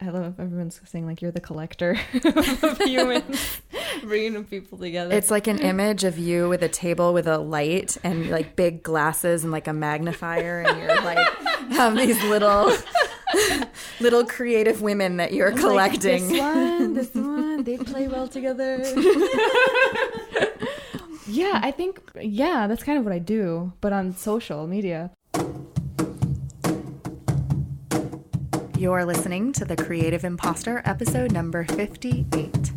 I love everyone's saying like you're the collector of humans, bringing people together. It's like an image of you with a table with a light and like big glasses and like a magnifier, and you're like have these little creative women that you're collecting. Like, this one, they play well together. Yeah, I think, that's kind of what I do, but on social media. You're listening to The Creative Impostor, episode number 58.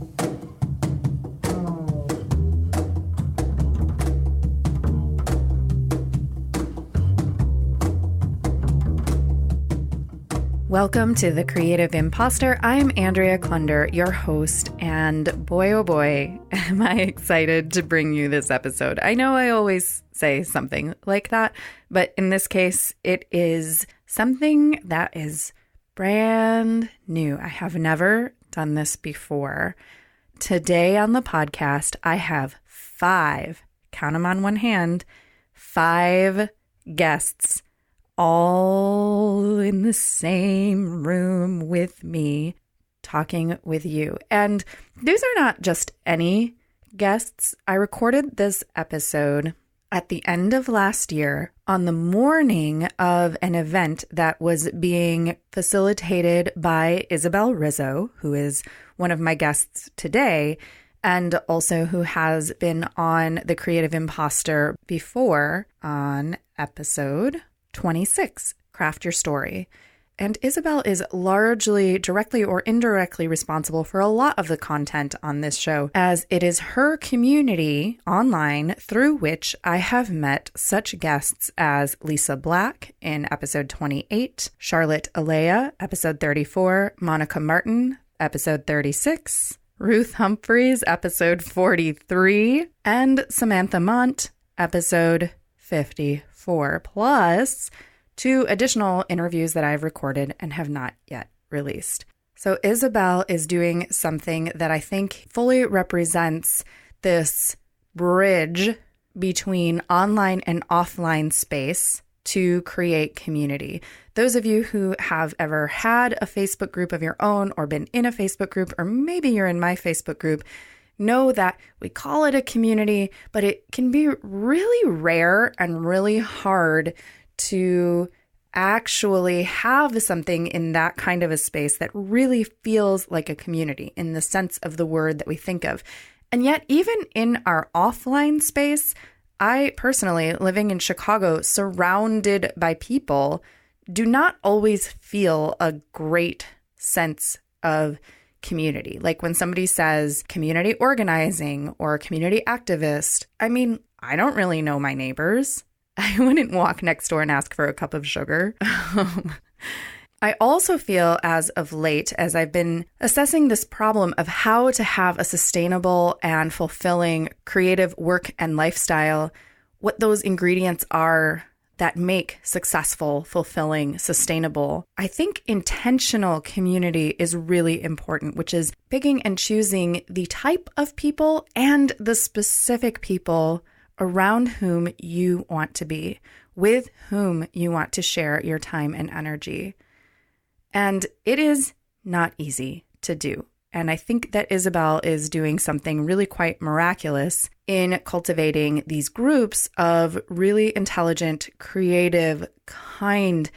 Welcome to The Creative Impostor. I'm Andrea Klunder, your host, and boy, oh boy, am I excited to bring you this episode. I know I always say something like that, but in this case, it is something that is brand new. I have never done this before. Today on the podcast, I have 5, count them on one hand, 5 guests all in the same room with me, talking with you. And these are not just any guests. I recorded this episode at the end of last year on the morning of an event that was being facilitated by Isabelle Rizo, who is one of my guests today, and also who has been on The Creative Impostor before on episode 26, Craft Your Story. And Isabelle is largely, directly or indirectly responsible for a lot of the content on this show, as it is her community online through which I have met such guests as Lisa Black in episode 28, Charlotte Alea, episode 34, Monica Martin, episode 36, Ruth Humphreys, episode 43, and Samantha Mont, episode 54, plus 2 additional interviews that I've recorded and have not yet released. So Isabelle is doing something that I think fully represents this bridge between online and offline space to create community. Those of you who have ever had a Facebook group of your own or been in a Facebook group, or maybe you're in my Facebook group, know that we call it a community, but it can be really rare and really hard to actually have something in that kind of a space that really feels like a community in the sense of the word that we think of. And yet, even in our offline space, I personally, living in Chicago, surrounded by people, do not always feel a great sense of community. Like when somebody says community organizing or community activist, I mean, I don't really know my neighbors. I wouldn't walk next door and ask for a cup of sugar. I also feel as of late, as I've been assessing this problem of how to have a sustainable and fulfilling creative work and lifestyle, what those ingredients are that make successful, fulfilling, sustainable. I think intentional community is really important, which is picking and choosing the type of people and the specific people around whom you want to be, with whom you want to share your time and energy. And it is not easy to do. And I think that Isabelle is doing something really quite miraculous in cultivating these groups of really intelligent, creative, kind,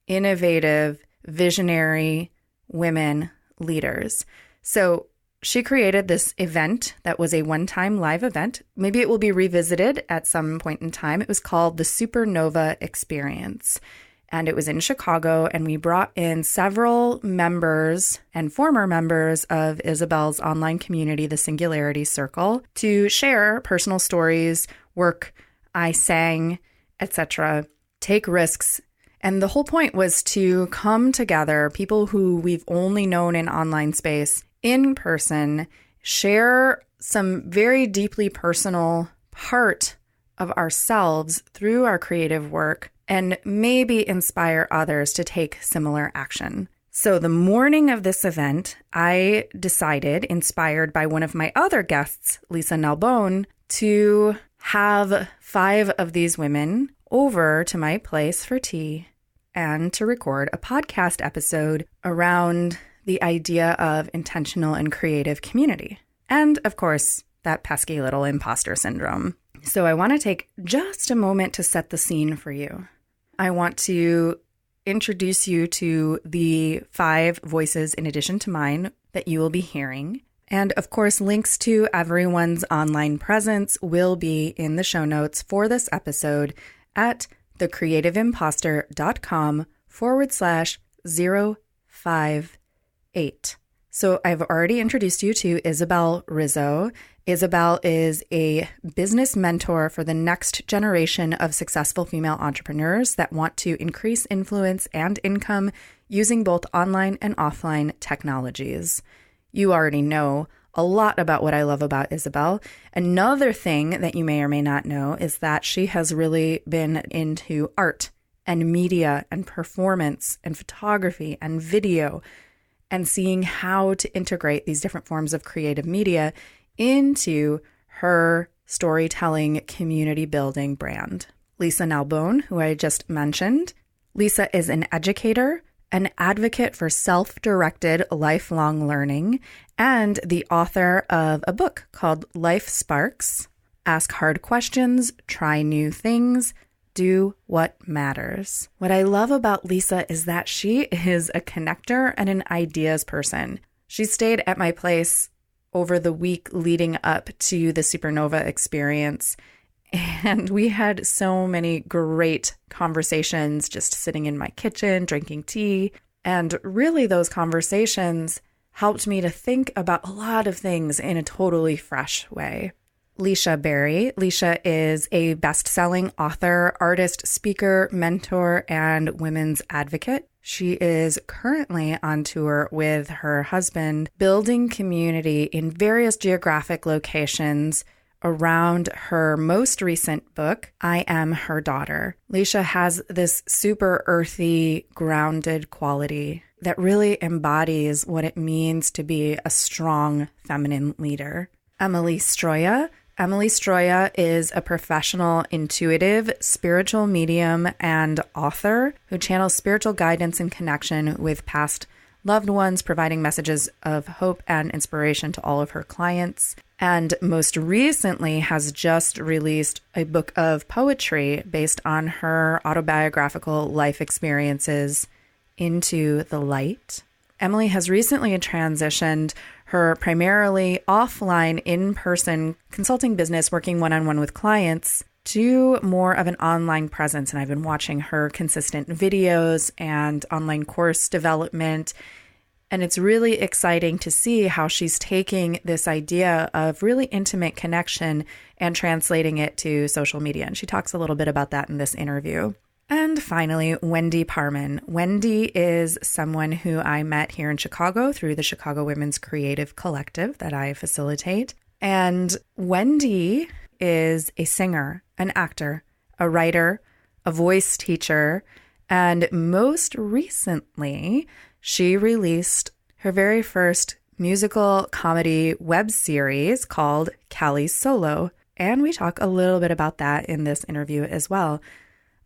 innovative, visionary women leaders. So she created this event that was a one-time live event. Maybe it will be revisited at some point in time. It was called the Supernova Experience. And it was in Chicago, and we brought in several members and former members of Isabelle's online community, the Singularity Circle, to share personal stories, work, I sang, etc., take risks. And the whole point was to come together, people who we've only known in online space, in person, share some very deeply personal part of ourselves through our creative work, and maybe inspire others to take similar action. So the morning of this event, I decided, inspired by one of my other guests, Lisa Nalbone, to have 5 of these women over to my place for tea and to record a podcast episode around the idea of intentional and creative community. And of course, that pesky little imposter syndrome. So I want to take just a moment to set the scene for you. I want to introduce you to the 5 voices in addition to mine that you will be hearing. And of course, links to everyone's online presence will be in the show notes for this episode at thecreativeimposter.com/058. So I've already introduced you to Isabelle Rizo. Isabelle is a business mentor for the next generation of successful female entrepreneurs that want to increase influence and income using both online and offline technologies. You already know a lot about what I love about Isabelle. Another thing that you may or may not know is that she has really been into art and media and performance and photography and video, and seeing how to integrate these different forms of creative media into her storytelling, community building brand. Lisa Nalbone, who I just mentioned. Lisa is an educator, an advocate for self-directed lifelong learning, and the author of a book called Life Sparks: Ask Hard Questions, Try New Things, Do What Matters. What I love about Lisa is that she is a connector and an ideas person. She stayed at my place over the week leading up to the Supernova experience, and we had so many great conversations just sitting in my kitchen, drinking tea. And really those conversations helped me to think about a lot of things in a totally fresh way. Licia Berry. Licia is a best-selling author, artist, speaker, mentor, and women's advocate. She is currently on tour with her husband, building community in various geographic locations around her most recent book, I Am Her Daughter. Licia has this super earthy, grounded quality that really embodies what it means to be a strong feminine leader. Emily Stroia. Emily Stroia is a professional, intuitive, spiritual medium and author who channels spiritual guidance and connection with past loved ones, providing messages of hope and inspiration to all of her clients. And most recently has just released a book of poetry based on her autobiographical life experiences, Into the Light. Emily has recently transitioned her primarily offline, in-person consulting business, working one-on-one with clients, to more of an online presence. And I've been watching her consistent videos and online course development. And it's really exciting to see how she's taking this idea of really intimate connection and translating it to social media. And she talks a little bit about that in this interview. And finally, Wendy Parman. Wendy is someone who I met here in Chicago through the Chicago Women's Creative Collective that I facilitate. And Wendy is a singer, an actor, a writer, a voice teacher, and most recently, she released her very first musical comedy web series called Callie Solo. And we talk a little bit about that in this interview as well.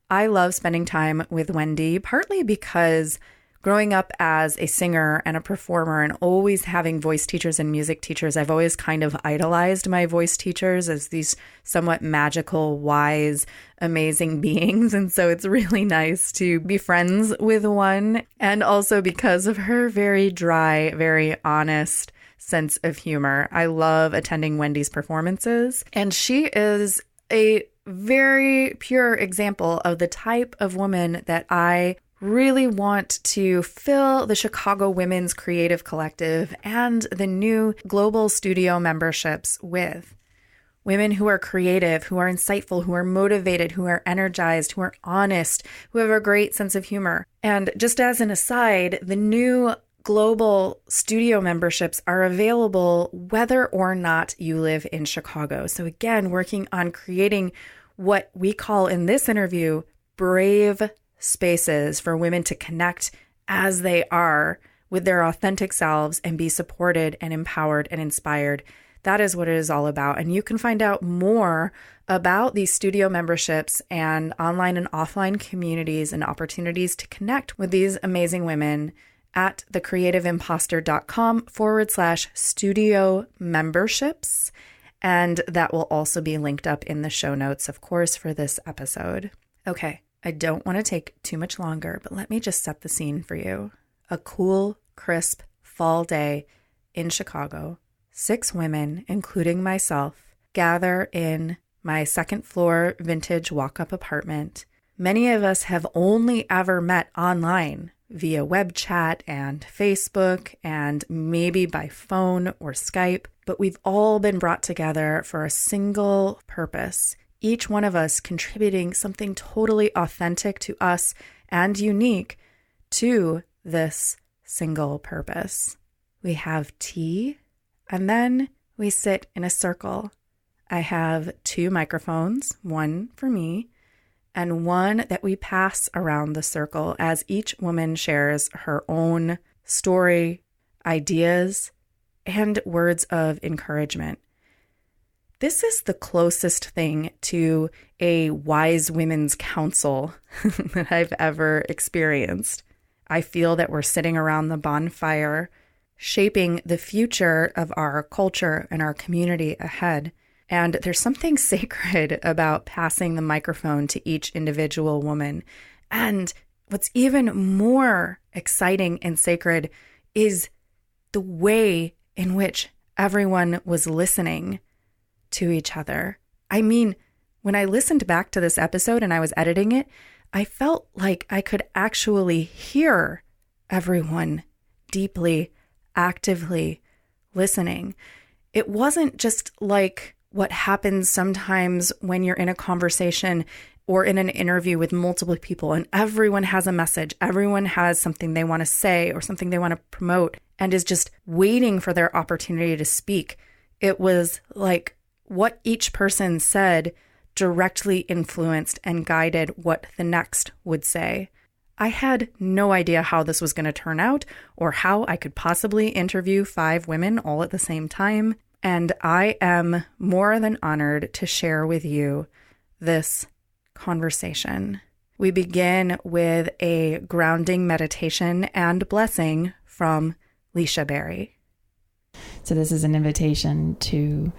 I love spending time with Wendy, partly because growing up as a singer and a performer and always having voice teachers and music teachers, I've always kind of idolized my voice teachers as these somewhat magical, wise, amazing beings. And so it's really nice to be friends with one. And also because of her very dry, very honest sense of humor. I love attending Wendy's performances. And she is a very pure example of the type of woman that I really want to fill the Chicago Women's Creative Collective and the new global studio memberships with. Women who are creative, who are insightful, who are motivated, who are energized, who are honest, who have a great sense of humor. And just as an aside, the new global studio memberships are available whether or not you live in Chicago. So again, working on creating what we call in this interview, brave spaces for women to connect as they are with their authentic selves and be supported and empowered and inspired. That is what it is all about. And you can find out more about these studio memberships and online and offline communities and opportunities to connect with these amazing women at thecreativeimpostor.com/studio memberships. And that will also be linked up in the show notes, of course, for this episode. Okay, I don't want to take too much longer, but let me just set the scene for you. A cool, crisp fall day in Chicago. 6 women, including myself, gather in my second floor vintage walk-up apartment. Many of us have only ever met online via web chat and Facebook and maybe by phone or Skype, but we've all been brought together for a single purpose, each one of us contributing something totally authentic to us and unique to this single purpose. We have tea, and then we sit in a circle. I have 2 microphones, one for me, and one that we pass around the circle as each woman shares her own story, ideas, and words of encouragement. This is the closest thing to a wise women's council that I've ever experienced. I feel that we're sitting around the bonfire, shaping the future of our culture and our community ahead. And there's something sacred about passing the microphone to each individual woman. And what's even more exciting and sacred is the way in which everyone was listening to each other. I mean, when I listened back to this episode and I was editing it, I felt like I could actually hear everyone deeply, actively listening. It wasn't just like what happens sometimes when you're in a conversation or in an interview with multiple people and everyone has a message, everyone has something they want to say or something they want to promote and is just waiting for their opportunity to speak. It was like what each person said directly influenced and guided what the next would say. I had no idea how this was going to turn out or how I could possibly interview 5 women all at the same time. And I am more than honored to share with you this conversation. We begin with a grounding meditation and blessing from Licia Berry. So this is an invitation to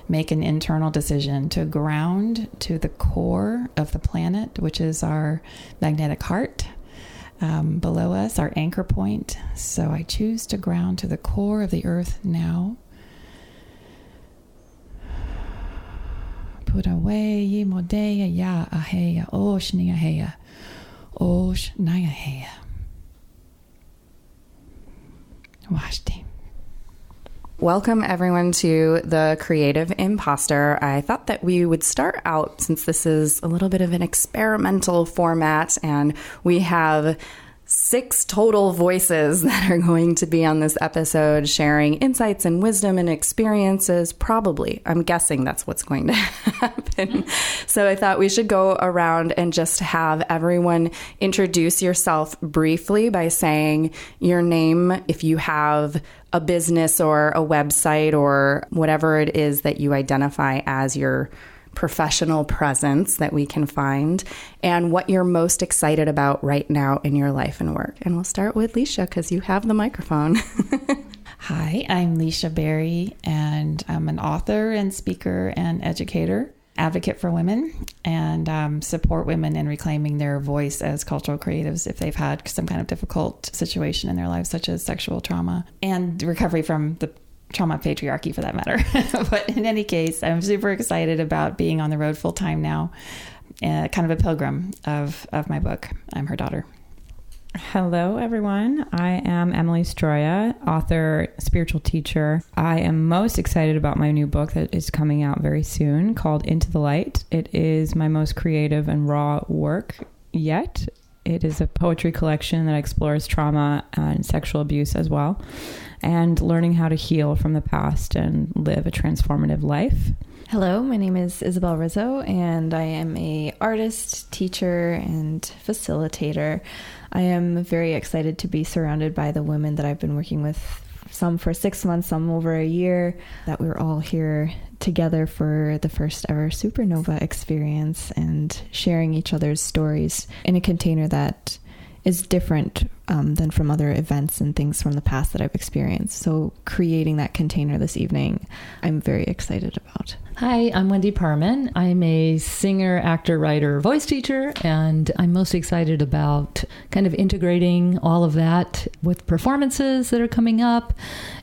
make an internal decision to ground to the core of the planet, which is our magnetic heart. Below us, our anchor point. So I choose to ground to the core of the earth now. Put away ye modeya ya aheya osh niaheya osh niaheya. Washti. Welcome everyone to the Creative Impostor. I thought that we would start out, since this is a little bit of an experimental format and we have 6 total voices that are going to be on this episode sharing insights and wisdom and experiences. Probably, I'm guessing that's what's going to happen. So I thought we should go around and just have everyone introduce yourself briefly by saying your name, if you have a business or a website or whatever it is that you identify as your professional presence that we can find, and what you're most excited about right now in your life and work. And we'll start with Licia because you have the microphone. Hi, I'm Licia Berry, and I'm an author and speaker and educator, advocate for women, and support women in reclaiming their voice as cultural creatives if they've had some kind of difficult situation in their lives, such as sexual trauma and recovery from the trauma of patriarchy, for that matter. But in any case, I'm super excited about being on the road full time now, kind of a pilgrim of my book. I'm her daughter. Hello, everyone. I am Emily Stroia, author, spiritual teacher. I am most excited about my new book that is coming out very soon called Into the Light. It is my most creative and raw work yet. It is a poetry collection that explores trauma and sexual abuse as well, and learning how to heal from the past and live a transformative life. Hello, my name is Isabelle Rizo, and I am an artist, teacher, and facilitator. I am very excited to be surrounded by the women that I've been working with, some for 6 months, some over a year, that we're all here together for the first ever supernova experience and sharing each other's stories in a container that is different than from other events and things from the past that I've experienced. So creating that container this evening, I'm very excited about. Hi, I'm Wendy Parman. I'm a singer, actor, writer, voice teacher, and I'm most excited about kind of integrating all of that with performances that are coming up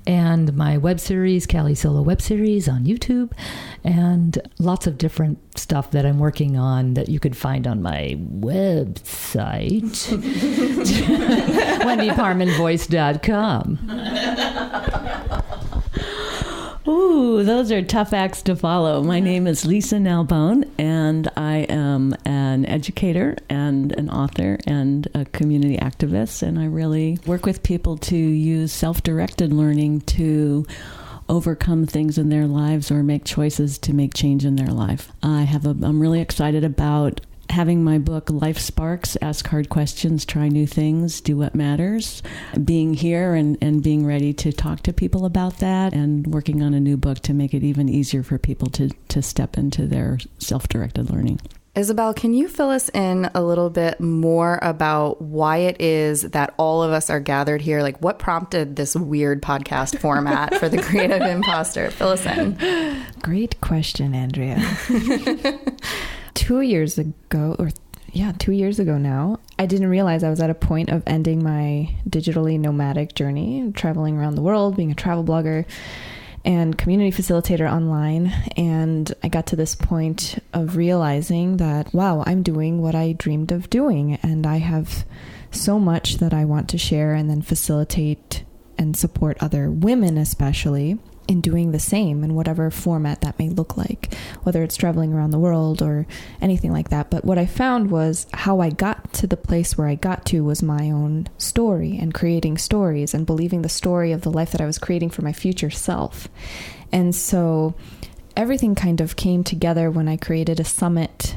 and my web series, Callie Solo web series on YouTube, and lots of different stuff that I'm working on that you could find on my website, wendyparmanvoice.com. Ooh, those are tough acts to follow. My name is Lisa Nalbone, and I am an educator and an author and a community activist, and I really work with people to use self-directed learning to overcome things in their lives or make choices to make change in their life. I'm really excited about having my book, Life Sparks, Ask Hard Questions, Try New Things, Do What Matters, being here and being ready to talk to people about that, and working on a new book to make it even easier for people to step into their self-directed learning. Isabelle, can you fill us in a little bit more about why it is that all of us are gathered here? Like, what prompted this weird podcast format for the Creative Impostor? Fill us in. Great question, Andrea. 2 years ago now, I didn't realize I was at a point of ending my digitally nomadic journey, traveling around the world, being a travel blogger and community facilitator online. And I got to this point of realizing that, wow, I'm doing what I dreamed of doing. And I have so much that I want to share and then facilitate and support other women, especially, in doing the same in whatever format that may look like, whether it's traveling around the world or anything like that. But what I found was how I got to the place where I got to was my own story and creating stories and believing the story of the life that I was creating for my future self. And so everything kind of came together when I created a summit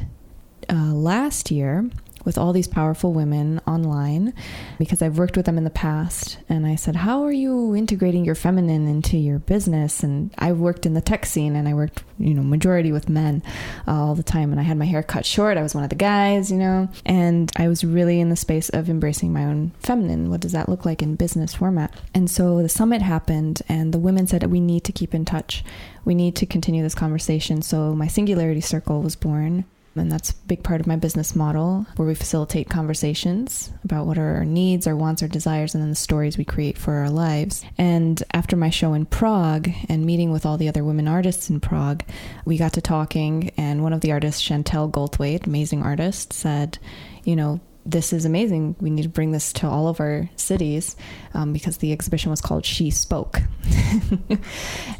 last year with all these powerful women online, because I've worked with them in the past. And I said, how are you integrating your feminine into your business? And I worked in the tech scene, and I worked, majority with men all the time. And I had my hair cut short. I was one of the guys, and I was really in the space of embracing my own feminine. What does that look like in business format? And so the summit happened, and the women said, we need to keep in touch. We need to continue this conversation. So my Singularity Circle was born. And that's a big part of my business model, where we facilitate conversations about what are our needs, our wants, our desires, and then the stories we create for our lives. And after my show in Prague and meeting with all the other women artists in Prague, we got to talking, and one of the artists, Chantel Goldthwait, amazing artist, said, this is amazing. We need to bring this to all of our cities, because the exhibition was called She Spoke.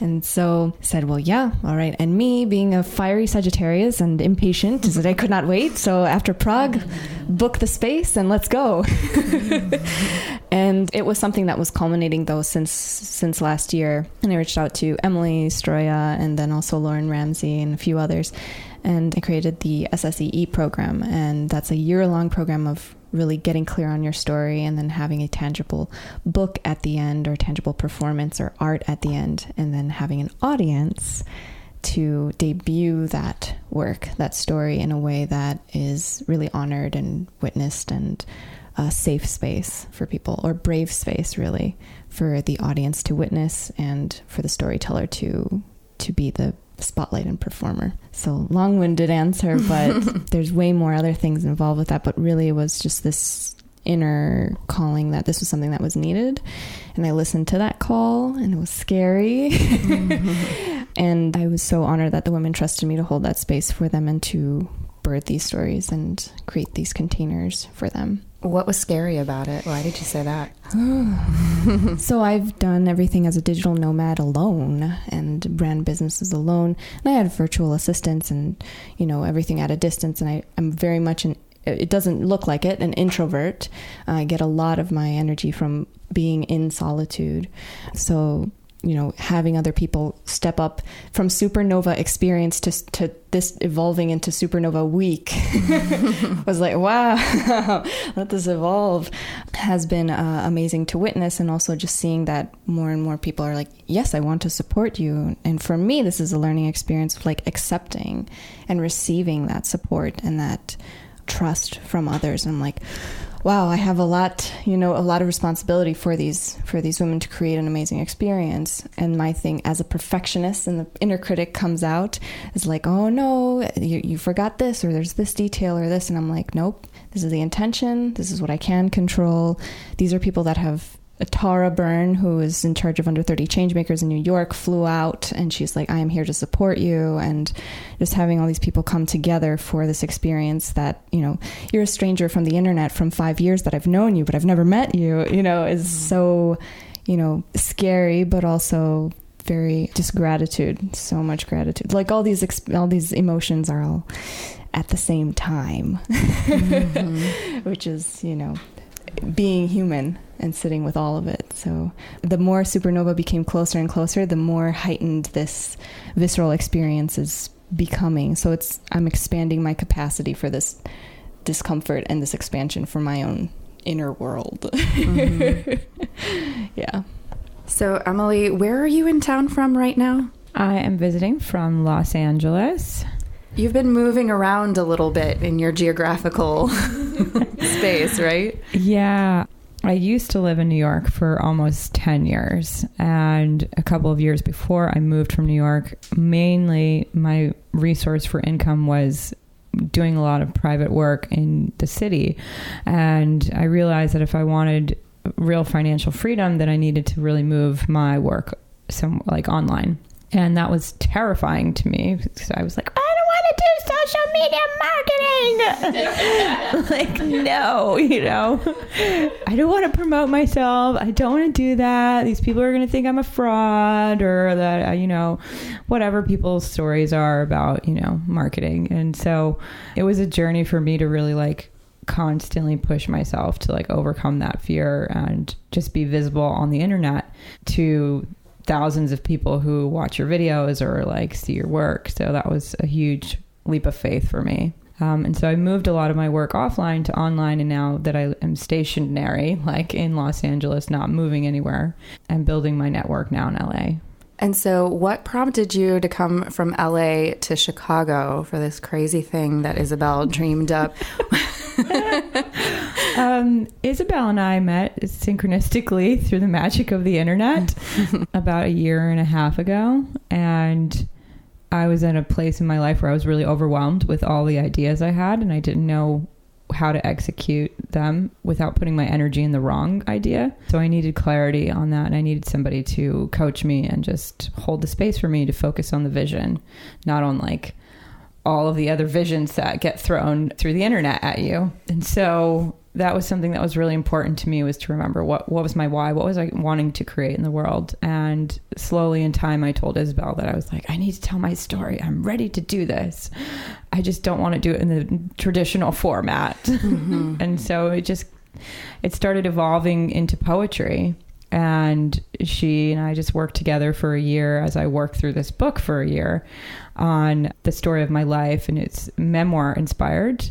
And so I said, well, yeah, all right. And me being a fiery Sagittarius and impatient, is that I could not wait. So after Prague, book the space and let's go. And it was something that was culminating though since last year. And I reached out to Emily, Stroia, and then also Lauren Ramsey and a few others. And I created the SSEE program, and that's a year-long program of really getting clear on your story and then having a tangible book at the end, or tangible performance or art at the end, and then having an audience to debut that work, that story, in a way that is really honored and witnessed, and a safe space for people, or brave space really, for the audience to witness and for the storyteller to be the spotlight and performer. So long-winded answer, but there's way more other things involved with that. But really it was just this inner calling that this was something that was needed. And I listened to that call, and it was scary. And I was so honored that the women trusted me to hold that space for them and to birth these stories and create these containers for them. What was scary about it? Why did you say that? So I've done everything as a digital nomad alone, and ran businesses alone. And I had virtual assistants and, everything at a distance. And I'm very much it doesn't look like it, an introvert. I get a lot of my energy from being in solitude. So, having other people step up from supernova experience to this evolving into supernova week was like, wow, let this evolve, has been amazing to witness. And also just seeing that more and more people are like, yes, I want to support you. And for me, this is a learning experience of like accepting and receiving that support and that trust from others. And I'm like, wow, I have a lot of responsibility for these women to create an amazing experience. And my thing as a perfectionist, and the inner critic comes out, is like, oh no, you forgot this, or there's this detail or this. And I'm like, nope, this is the intention. This is what I can control. These are people that have Tara Byrne, who is in charge of Under 30 Changemakers in New York, flew out, and she's like, I am here to support you. And just having all these people come together for this experience that, you're a stranger from the internet from 5 years that I've known you, but I've never met you, is so, scary, but also very just gratitude, so much gratitude. Like all these emotions are all at the same time, which is, being human and sitting with all of it. So the more Supernova became closer and closer, the more heightened this visceral experience is becoming. So I'm expanding my capacity for this discomfort and this expansion for my own inner world. Yeah. So Emily, where are you in town from right now? I am visiting from Los Angeles. You've been moving around a little bit in your geographical space, right? Yeah. I used to live in New York for almost 10 years. And a couple of years before I moved from New York, mainly my resource for income was doing a lot of private work in the city. And I realized that if I wanted real financial freedom, then I needed to really move my work online. And that was terrifying to me because I was like, I don't want to do social media marketing. No, I don't want to promote myself. I don't want to do that. These people are going to think I'm a fraud, or that, whatever people's stories are about, marketing. And so it was a journey for me to really constantly push myself to overcome that fear and just be visible on the internet to thousands of people who watch your videos or see your work. So that was a huge leap of faith for me. And so I moved a lot of my work offline to online. And now that I am stationary, in Los Angeles, not moving anywhere, I'm building my network now in LA. And so what prompted you to come from LA to Chicago for this crazy thing that Isabelle dreamed up? Isabelle and I met synchronistically through the magic of the internet about 1.5 years ago. And I was in a place in my life where I was really overwhelmed with all the ideas I had, and I didn't know how to execute them without putting my energy in the wrong idea. So I needed clarity on that, and I needed somebody to coach me and just hold the space for me to focus on the vision, not on all of the other visions that get thrown through the internet at you. And so that was something that was really important to me, was to remember what was my why, what was I wanting to create in the world. And slowly in time, I told Isabelle that I was I need to tell my story. I'm ready to do this. I just don't want to do it in the traditional format. Mm-hmm. And so it started evolving into poetry. And she and I just worked together for 1 year as I worked through this book for 1 year on the story of my life, and it's memoir inspired.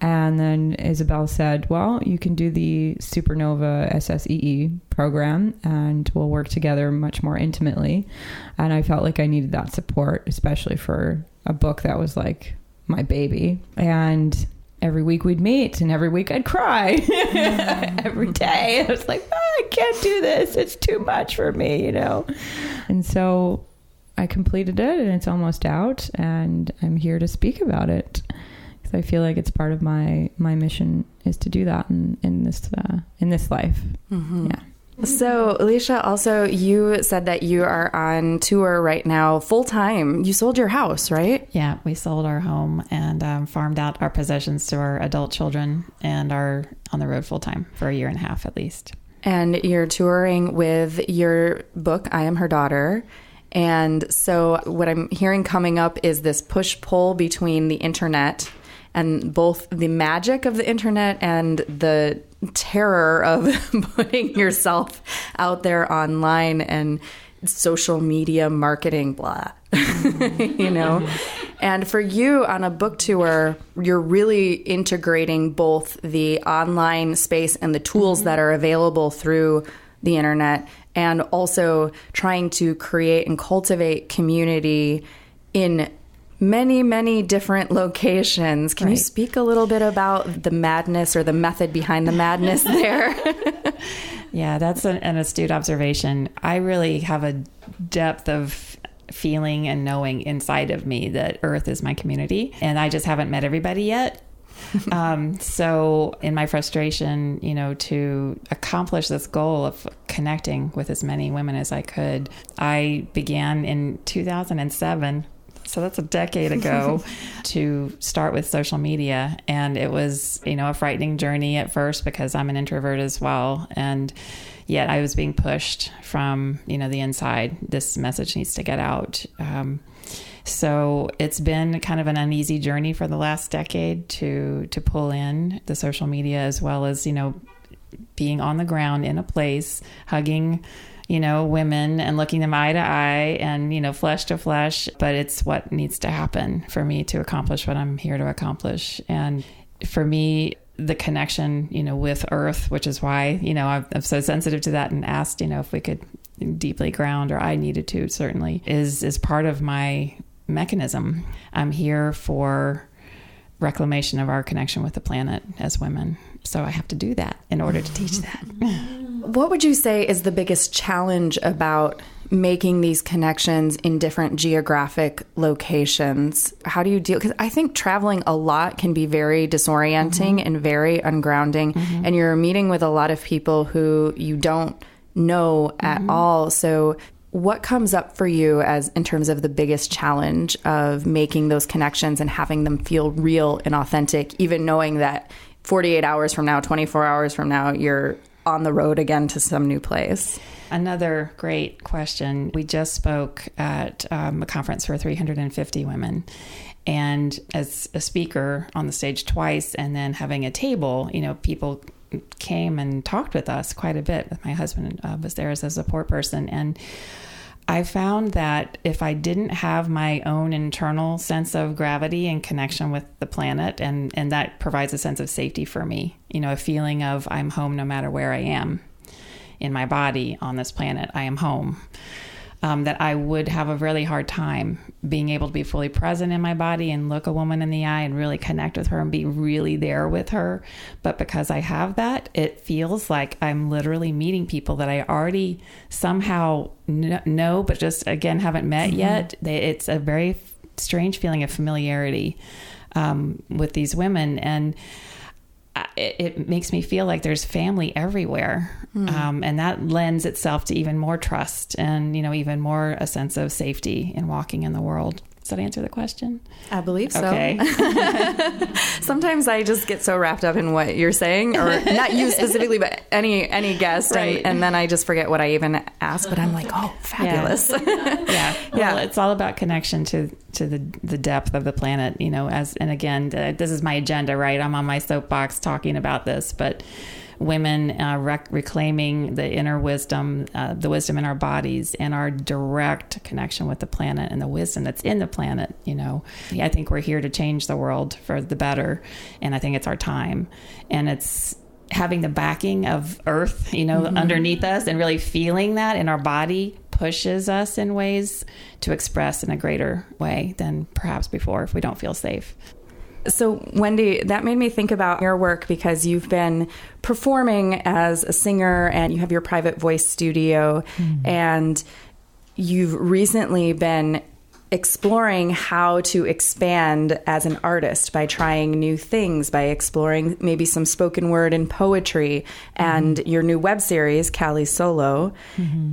And then Isabelle said, well, you can do the Supernova SSEE program and we'll work together much more intimately. And I felt like I needed that support, especially for a book that was my baby. And every week we'd meet, and every week I'd cry every day. I was like, I can't do this. It's too much for me, And so I completed it, and it's almost out, and I'm here to speak about it. Because I feel like it's part of my mission is to do that in this life. Mm-hmm. Yeah. So, Licia, also, you said that you are on tour right now full time. You sold your house, right? Yeah, we sold our home and farmed out our possessions to our adult children, and are on the road full time for 1.5 years at least. And you're touring with your book, I Am Her Daughter. And so what I'm hearing coming up is this push-pull between the internet and both the magic of the internet and the terror of putting yourself out there online and social media marketing, blah, And for you on a book tour, you're really integrating both the online space and the tools that are available through the internet, and also trying to create and cultivate community in many different locations. Can you Right. speak a little bit about the madness or the method behind the madness there? Yeah, that's an astute observation. I really have a depth of feeling and knowing inside of me that Earth is my community, and I just haven't met everybody yet. So in my frustration, to accomplish this goal of connecting with as many women as I could, I began in 2007. So that's a decade ago to start with social media. And it was, a frightening journey at first because I'm an introvert as well. And yet I was being pushed from, the inside. This message needs to get out. So it's been kind of an uneasy journey for the last decade to pull in the social media, as well as, being on the ground in a place, hugging, women and looking them eye to eye and, flesh to flesh. But it's what needs to happen for me to accomplish what I'm here to accomplish. And for me, the connection, with Earth, which is why, I'm so sensitive to that and asked, if we could deeply ground, or I needed to, certainly, is part of my mechanism. I'm here for reclamation of our connection with the planet as women. So I have to do that in order to teach that. What would you say is the biggest challenge about making these connections in different geographic locations? How do you deal? Because I think traveling a lot can be very disorienting and very ungrounding. And you're meeting with a lot of people who you don't know at all. So what comes up for you as in terms of the biggest challenge of making those connections and having them feel real and authentic, even knowing that 48 hours from now, 24 hours from now, you're on the road again to some new place? Another great question. We just spoke at a conference for 350 women. And as a speaker on the stage twice and then having a table, people came and talked with us quite a bit. My husband was there as a support person. And I found that if I didn't have my own internal sense of gravity and connection with the planet, and that provides a sense of safety for me, a feeling of I'm home no matter where I am in my body on this planet, I am home, that I would have a really hard time being able to be fully present in my body and look a woman in the eye and really connect with her and be really there with her. But because I have that, it feels like I'm literally meeting people that I already somehow know, but just, again, haven't met yet. It's a very strange feeling of familiarity with these women. And it makes me feel like there's family everywhere. And that lends itself to even more trust and, even more a sense of safety in walking in the world. Does that answer the question? I believe so. Okay. Sometimes I just get so wrapped up in what you're saying, or not you specifically, but any guest, Right. and then I just forget what I even asked. But I'm like, oh, fabulous. Yeah. Well, it's all about connection to the depth of the planet, and again, this is my agenda, right? I'm on my soapbox talking about this, but women reclaiming the inner wisdom, the wisdom in our bodies and our direct connection with the planet and the wisdom that's in the planet. I think we're here to change the world for the better. And I think it's our time, and it's having the backing of Earth, underneath us, and really feeling that in our body pushes us in ways to express in a greater way than perhaps before if we don't feel safe. So, Wendy, that made me think about your work, because you've been performing as a singer and you have your private voice studio, and you've recently been exploring how to expand as an artist by trying new things, by exploring maybe some spoken word and poetry, and your new web series, Callie Solo.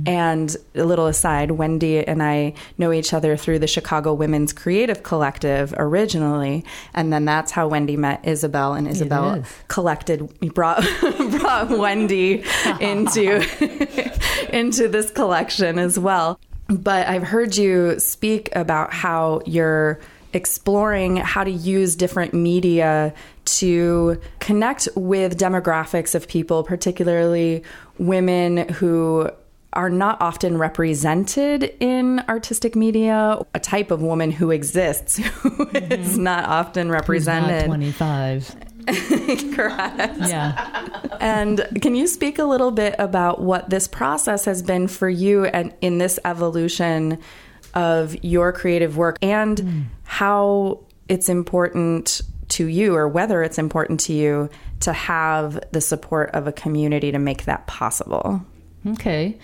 And a little aside, Wendy and I know each other through the Chicago Women's Creative Collective originally, and then that's how Wendy met Isabelle, and Isabelle brought Wendy into this collection as well. But I've heard you speak about how you're exploring how to use different media to connect with demographics of people, particularly women who are not often represented in artistic media, a type of woman who exists who is not often represented. Who's not 25. Correct. Yeah. And can you speak a little bit about what this process has been for you and in this evolution of your creative work, and how it's important to you, or whether it's important to you, to have the support of a community to make that possible. Okay.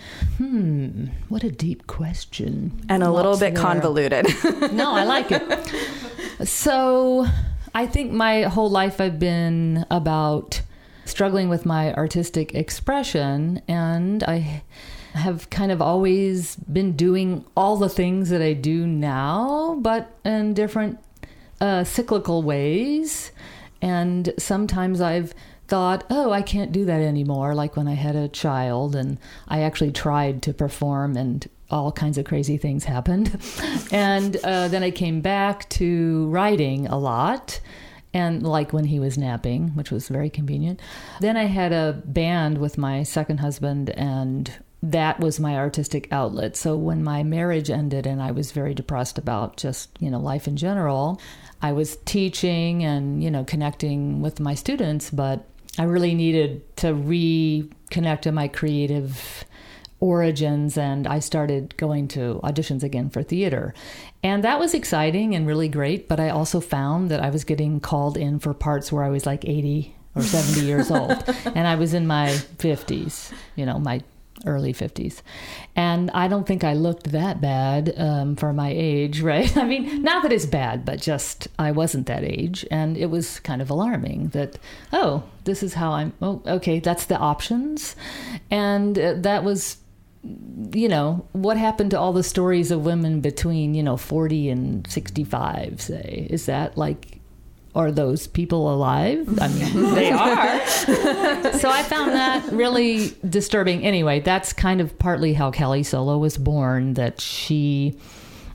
What a deep question. And a little bit convoluted. No, I like it. So I think my whole life I've been about struggling with my artistic expression, and I have kind of always been doing all the things that I do now, but in different cyclical ways. And sometimes I've thought, oh, I can't do that anymore, like when I had a child and I actually tried to perform and all kinds of crazy things happened. And then I came back to writing a lot, and like when he was napping, which was very convenient. Then I had a band with my second husband, and that was my artistic outlet. So when my marriage ended and I was very depressed about just, life in general, I was teaching and, connecting with my students, but I really needed to reconnect to my creative origins, and I started going to auditions again for theater. And that was exciting and really great, but I also found that I was getting called in for parts where I was like 80 or 70 years old, and I was in my 50s, my early 50s. And I don't think I looked that bad for my age, right? I mean, not that it's bad, but just I wasn't that age. And it was kind of alarming that, oh, this is how okay, that's the options. And that was, what happened to all the stories of women between, 40 and 65, say? Is that like, are those people alive? I mean, they are. So I found that really disturbing. Anyway, that's kind of partly how Callie Solo was born, that she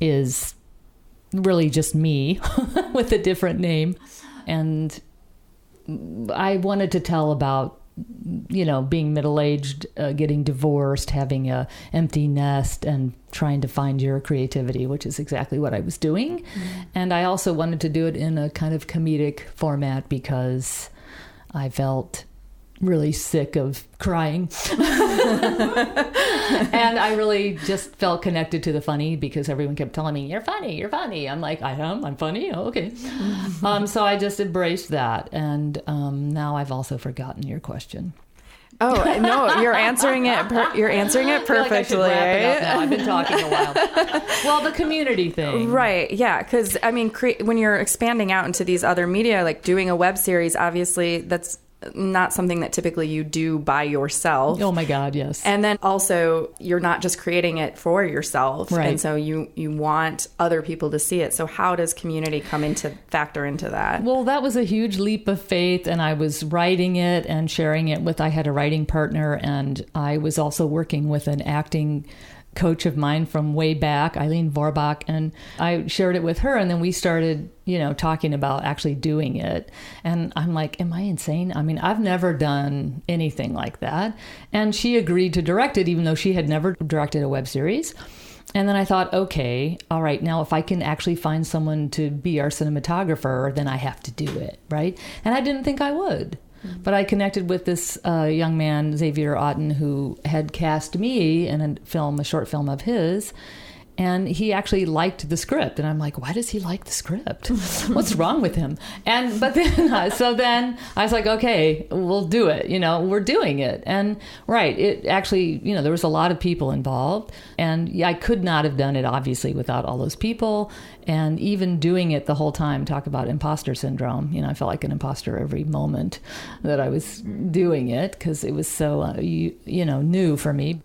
is really just me with a different name. And I wanted to tell about, being middle-aged, getting divorced, having a empty nest, and trying to find your creativity, which is exactly what I was doing. Mm-hmm. And I also wanted to do it in a kind of comedic format because I felt really sick of crying. And I really just felt connected to the funny because everyone kept telling me, you're funny, you're funny. I'm like, I'm funny? Oh, okay. So I just embraced that. And now I've also forgotten your question. Oh, no, you're answering it. You're answering it perfectly. I wrap it up now. I've been talking a while. Well, the community thing. Right. Yeah. Because, I mean, when you're expanding out into these other media, like doing a web series, obviously that's not something that typically you do by yourself. Oh my God, yes. And then also you're not just creating it for yourself. Right. And so you want other people to see it. So how does community factor into that? Well, that was a huge leap of faith, and I was writing it and sharing it I had a writing partner, and I was also working with an acting coach of mine from way back, Eileen Vorbach, and I shared it with her, and then we started, talking about actually doing it. And I'm like, am I insane? I mean, I've never done anything like that. And she agreed to direct it, even though she had never directed a web series. And then I thought, okay, all right, now if I can actually find someone to be our cinematographer, then I have to do it, right? And I didn't think I would. But I connected with this young man, Xavier Otten, who had cast me in a short film of his. And he actually liked the script. And I'm like, why does he like the script? What's wrong with him? But then, so then I was like, okay, we'll do it. We're doing it. And right, it actually, there was a lot of people involved. And I could not have done it, obviously, without all those people. And even doing it the whole time, talk about imposter syndrome. I felt like an imposter every moment that I was doing it because it was so, new for me.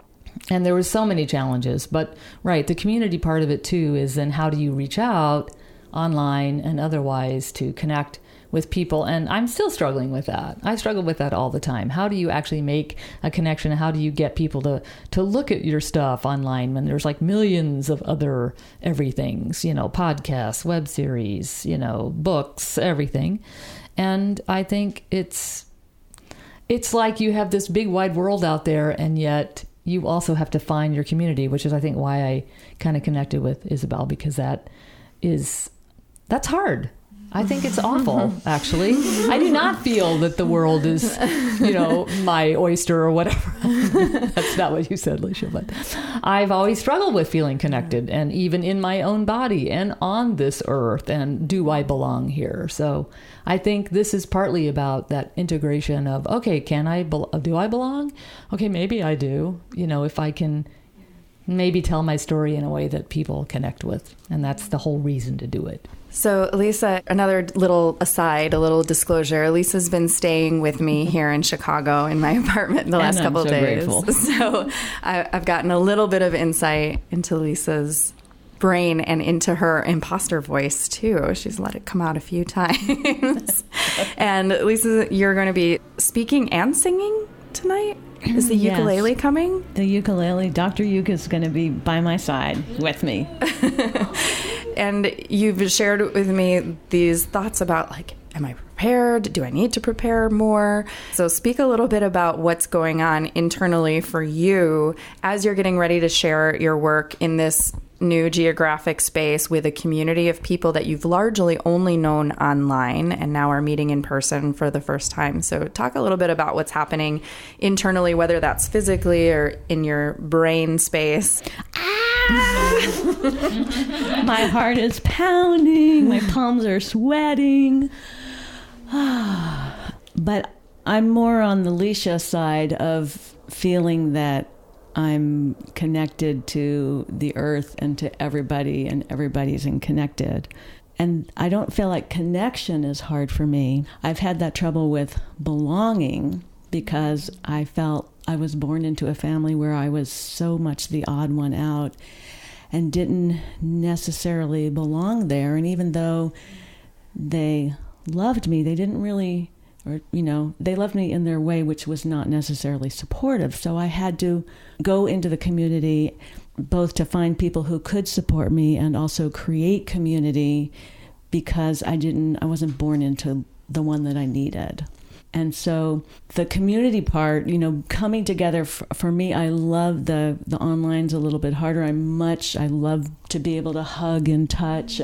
And there were so many challenges. But, right, the community part of it, too, is then how do you reach out online and otherwise to connect with people? And I'm still struggling with that. I struggle with that all the time. How do you actually make a connection? How do you get people to look at your stuff online when there's like millions of other everythings, podcasts, web series, books, everything. And I think it's like you have this big wide world out there, and yet you also have to find your community, which is, I think, why I kind of connected with Isabelle, because that's hard. I think it's awful, actually. I do not feel that the world is, my oyster or whatever. That's not what you said, Licia, but I've always struggled with feeling connected, and even in my own body and on this earth, and do I belong here? So I think this is partly about that integration of, okay, do I belong? Okay, maybe I do. If I can maybe tell my story in a way that people connect with, and that's the whole reason to do it. So, Lisa, another little aside, a little disclosure. Lisa's been staying with me here in Chicago in my apartment the last couple of days. Grateful. So I've gotten a little bit of insight into Lisa's brain and into her imposter voice, too. She's let it come out a few times. And Lisa, you're going to be speaking and singing tonight? Is the ukulele coming? The ukulele, Dr. Uke is going to be by my side with me. And you've shared with me these thoughts about, am I prepared? Do I need to prepare more? So speak a little bit about what's going on internally for you as you're getting ready to share your work in this new geographic space with a community of people that you've largely only known online and now are meeting in person for the first time. So talk a little bit about what's happening internally, whether that's physically or in your brain space. My heart is pounding. My palms are sweating. But I'm more on the Licia side of feeling that I'm connected to the earth and to everybody, and everybody's connected. And I don't feel like connection is hard for me. I've had that trouble with belonging because I felt I was born into a family where I was so much the odd one out and didn't necessarily belong there. And even though they loved me, they didn't really, they loved me in their way, which was not necessarily supportive. So I had to go into the community both to find people who could support me and also create community, because I wasn't born into the one that I needed. And so the community part, coming together for me, I love the online's a little bit harder. I love to be able to hug and touch,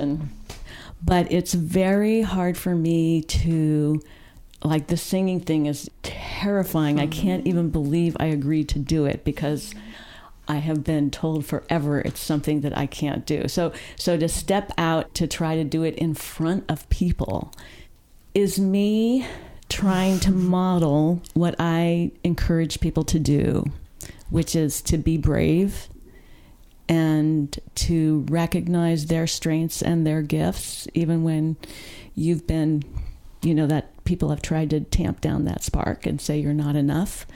but it's very hard for me to, the singing thing is terrifying. I can't even believe I agreed to do it because I have been told forever it's something that I can't do. So to step out to try to do it in front of people is me trying to model what I encourage people to do, which is to be brave and to recognize their strengths and their gifts, even when you've been, that people have tried to tamp down that spark and say you're not enough,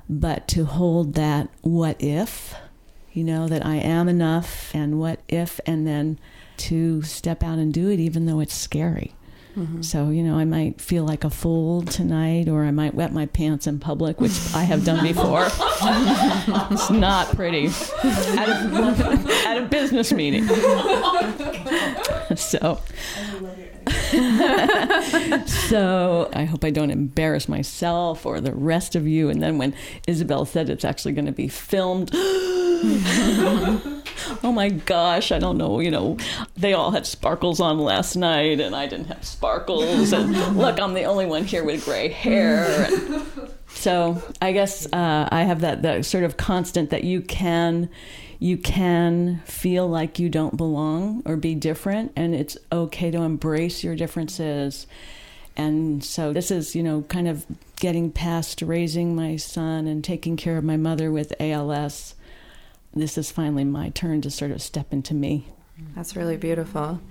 but to hold that what if, that I am enough, and what if, and then to step out and do it even though it's scary. Mm-hmm. So, I might feel like a fool tonight, or I might wet my pants in public, which I have done before. It's not pretty. At a business meeting. So I hope I don't embarrass myself or the rest of you. And then when Isabelle said it's actually going to be filmed, oh my gosh, I don't know, they all had sparkles on last night and I didn't have sparkles. And look, I'm the only one here with gray hair. So I guess I have that sort of constant that you can feel like you don't belong or be different, and it's okay to embrace your differences. And so this is, kind of getting past raising my son and taking care of my mother with ALS. This is finally my turn to sort of step into me. That's really beautiful.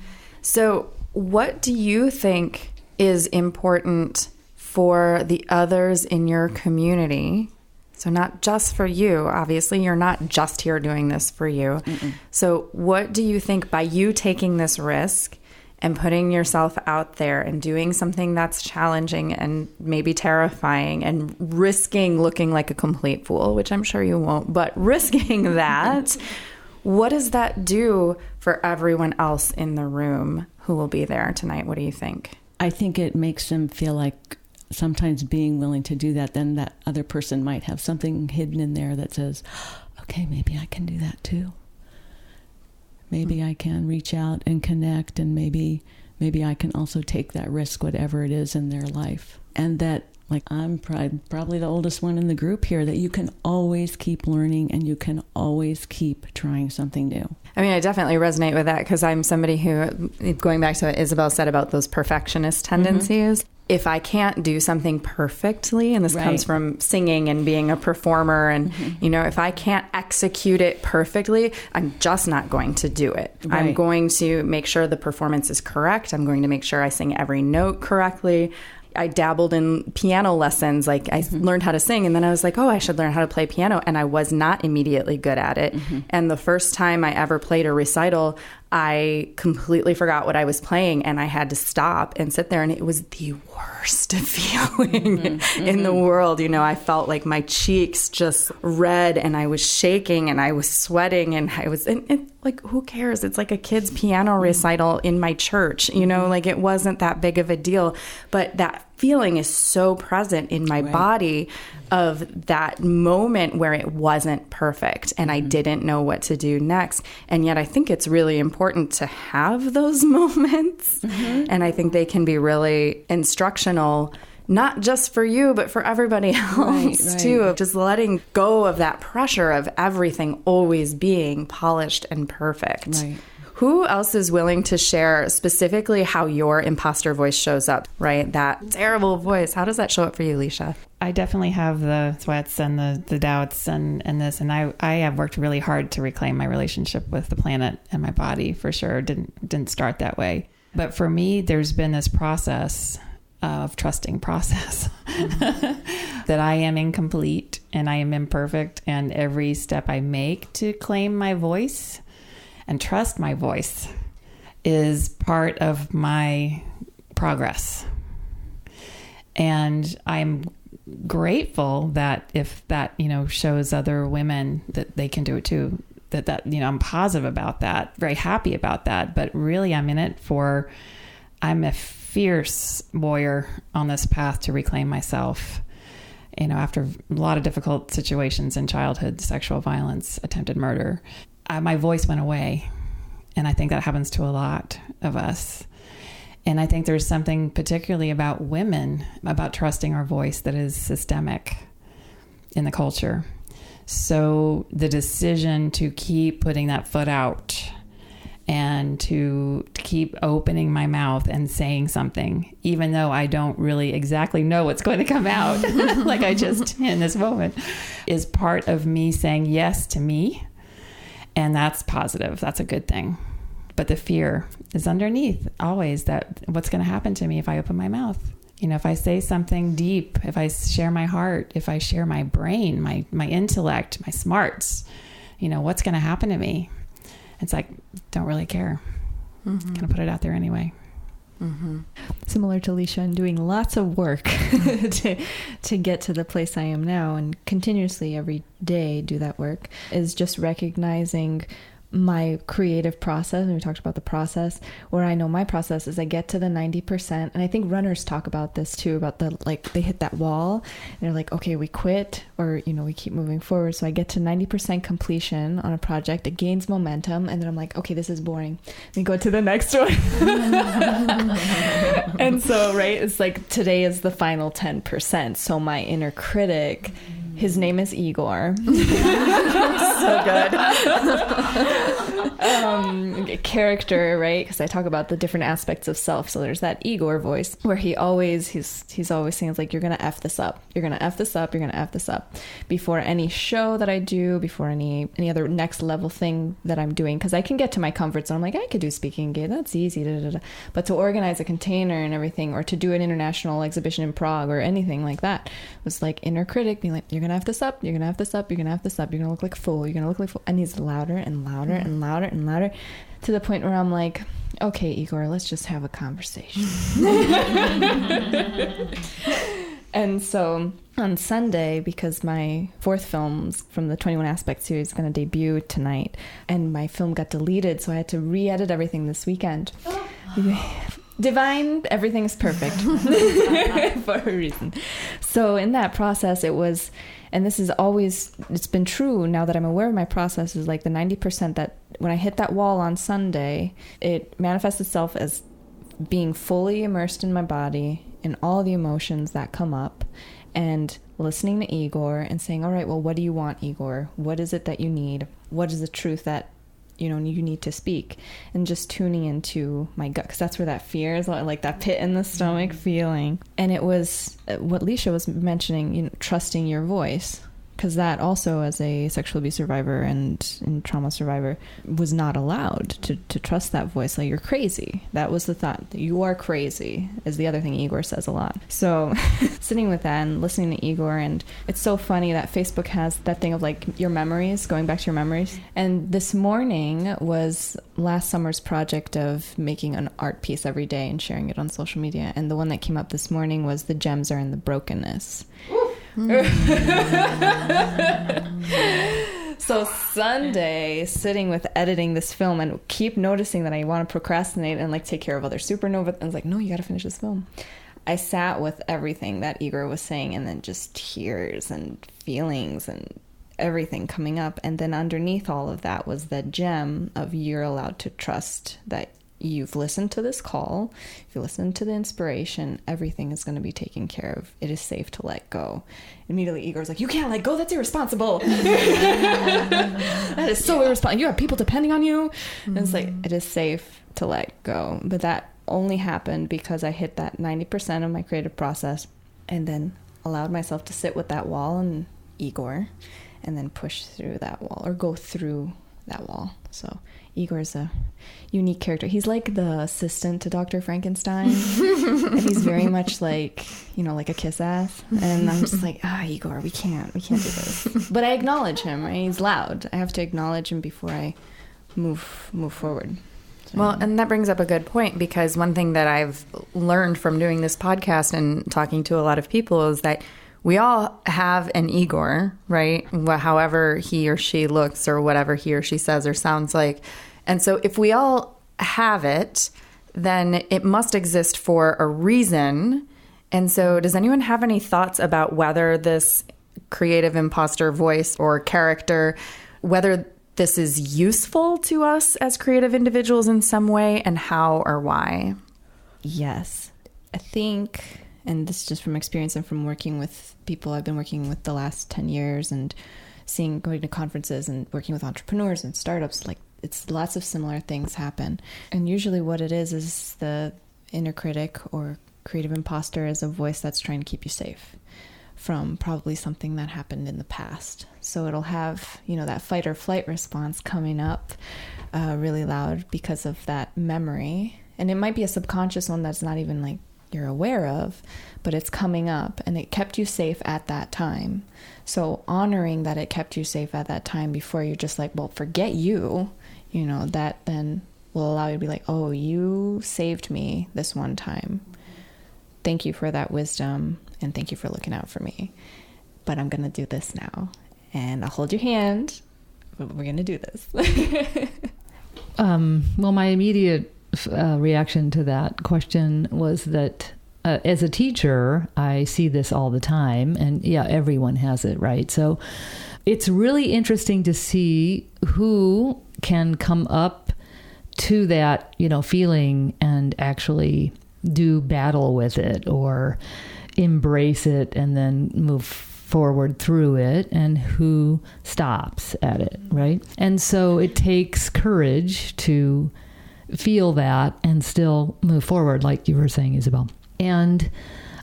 So what do you think is important for the others in your community? So not just for you, obviously, you're not just here doing this for you. Mm-mm. So what do you think, by you taking this risk and putting yourself out there and doing something that's challenging and maybe terrifying and risking looking like a complete fool, which I'm sure you won't, but risking that, what does that do for everyone else in the room who will be there tonight? What do you think? I think it makes them feel like sometimes being willing to do that, then that other person might have something hidden in there that says, okay, maybe I can do that too. Maybe I can reach out and connect, and maybe maybe I can also take that risk, whatever it is in their life. And that, like, I'm probably the oldest one in the group here, that you can always keep learning and you can always keep trying something new. I mean, I definitely resonate with that because I'm somebody who, going back to what Isabelle said about those perfectionist tendencies, if I can't do something perfectly, and this comes from singing and being a performer, and, you know, if I can't execute it perfectly, I'm just not going to do it. Right. I'm going to make sure the performance is correct. I'm going to make sure I sing every note correctly. I dabbled in piano lessons. Like, I learned how to sing, and then I was like, oh, I should learn how to play piano. And I was not immediately good at it. And the first time I ever played a recital, I completely forgot what I was playing, and I had to stop and sit there, and it was the worst feeling in the world. You know, I felt like my cheeks just red, and I was shaking, and I was sweating, and I was, and like, who cares? It's like a kid's piano recital in my church, you know, like, it wasn't that big of a deal. But that feeling is so present in my body of that moment where it wasn't perfect and I didn't know what to do next. And yet I think it's really important to have those moments. And I think they can be really instructional, not just for you, but for everybody else too, of just letting go of that pressure of everything always being polished and perfect. Right. Who else is willing to share specifically how your imposter voice shows up, right? That terrible voice. How does that show up for you, Licia? I definitely have the sweats and the doubts and this. And I have worked really hard to reclaim my relationship with the planet and my body, for sure. Didn't start that way. But for me, there's been this process of trusting process that I am incomplete and I am imperfect. And every step I make to claim my voice and trust my voice is part of my progress. And I'm grateful that if that, you know, shows other women that they can do it too, that, you know, I'm positive about that, very happy about that. But really, I'm in it for, I'm a fierce warrior on this path to reclaim myself. You know, after a lot of difficult situations in childhood, sexual violence, attempted murder, my voice went away. And I think that happens to a lot of us. And I think there's something particularly about women, about trusting our voice, that is systemic in the culture. So the decision to keep putting that foot out and to keep opening my mouth and saying something, even though I don't really exactly know what's going to come out, like I just in this moment, is part of me saying yes to me. And that's positive. That's a good thing. But the fear is underneath always, that what's going to happen to me if I open my mouth? You know, if I say something deep, if I share my heart, if I share my brain, my intellect, my smarts, you know, what's going to happen to me? It's like, don't really care. Going to put it out there anyway. Similar to Licia, and doing lots of work to get to the place I am now, and continuously every day do that work, is just recognizing my creative process. And we talked about the process, where I know my process is I get to the 90%. And I think runners talk about this too, about the, like, they hit that wall and they're like, okay, we quit, or, you know, we keep moving forward. So I get to 90% completion on a project, it gains momentum. And then I'm like, okay, this is boring. We go to the next one. And so, right, it's like today is the final 10%. So my inner critic, his name is Igor. So good. Character, right? Because I talk about the different aspects of self. So there's that Igor voice where he's always saying, like, you're gonna F this up. You're gonna F this up. You're gonna F this up before any show that I do, before any other next level thing that I'm doing. Because I can get to my comfort zone. I'm like, I could do speaking gig. That's easy. Da, da, da. But to organize a container and everything, or to do an international exhibition in Prague or anything like that, was like inner critic being like, you're gonna F this up. You're gonna F this up. You're gonna F this up. You're gonna look like a fool. You're gonna look like a fool. And he's louder and louder and louder and louder, to the point where I'm like, okay, Igor, let's just have a conversation. And so on Sunday, because my fourth film from the 21 Aspect series is going to debut tonight, and my film got deleted, so I had to re-edit everything this weekend. Divine, everything's perfect for a reason. So in that process, it was, and this is always, it's been true now that I'm aware of my process, is like the 90% that when I hit that wall on Sunday, it manifests itself as being fully immersed in my body, in all the emotions that come up, and listening to Igor and saying, all right, well, what do you want, Igor? What is it that you need? What is the truth that, you need to speak? And just tuning into my gut, because that's where that fear is, like that pit in the stomach feeling. And it was what Licia was mentioning, trusting your voice. Because that also, as a sexual abuse survivor and trauma survivor, was not allowed to trust that voice. Like, you're crazy. That was the thought. You are crazy is the other thing Igor says a lot. So sitting with that and listening to Igor, and it's so funny that Facebook has that thing of like your memories, going back to your memories. And this morning was last summer's project of making an art piece every day and sharing it on social media. And the one that came up this morning was the gems are in the brokenness. So Sunday, sitting with editing this film and keep noticing that I want to procrastinate and like take care of other supernova, and I was like, no, you got to finish this film. I sat with everything that Igor was saying, and then just tears and feelings and everything coming up. And then underneath all of that was the gem of you're allowed to trust that you've listened to this call. If you listen to the inspiration, everything is going to be taken care of. It is safe to let go. Immediately Igor's like, you can't let go, that's irresponsible. That is so irresponsible. You have people depending on you. And it's like, it is safe to let go. But that only happened because I hit that 90% of my creative process and then allowed myself to sit with that wall and Igor and then push through that wall or go through that wall. So Igor's a unique character. He's like the assistant to Dr. Frankenstein. And he's very much like, like a kiss ass. And I'm just like, Igor, we can't do this. But I acknowledge him, right? He's loud. I have to acknowledge him before I move forward. So. Well, and that brings up a good point, because one thing that I've learned from doing this podcast and talking to a lot of people is that we all have an Igor, right? However he or she looks or whatever he or she says or sounds like. And so if we all have it, then it must exist for a reason. And so does anyone have any thoughts about whether this creative imposter voice or character, whether this is useful to us as creative individuals in some way, and how or why? Yes. I think, and this is just from experience and from working with people I've been working with the last 10 years and going to conferences and working with entrepreneurs and startups, like it's lots of similar things happen. And usually what it is the inner critic or creative imposter is a voice that's trying to keep you safe from probably something that happened in the past. So it'll have, that fight or flight response coming up really loud because of that memory. And it might be a subconscious one that's not even like you're aware of, but it's coming up and it kept you safe at that time. So honoring that it kept you safe at that time before you're just like, well, forget you, that then will allow you to be like, oh, you saved me this one time. Thank you for that wisdom and thank you for looking out for me. But I'm going to do this now and I'll hold your hand, but we're going to do this. Well, my immediate reaction to that question was that as a teacher, I see this all the time, and yeah, everyone has it, right? So it's really interesting to see who can come up to that, feeling and actually do battle with it or embrace it and then move forward through it, and who stops at it, right? And so it takes courage to feel that and still move forward, like you were saying, Isabelle. And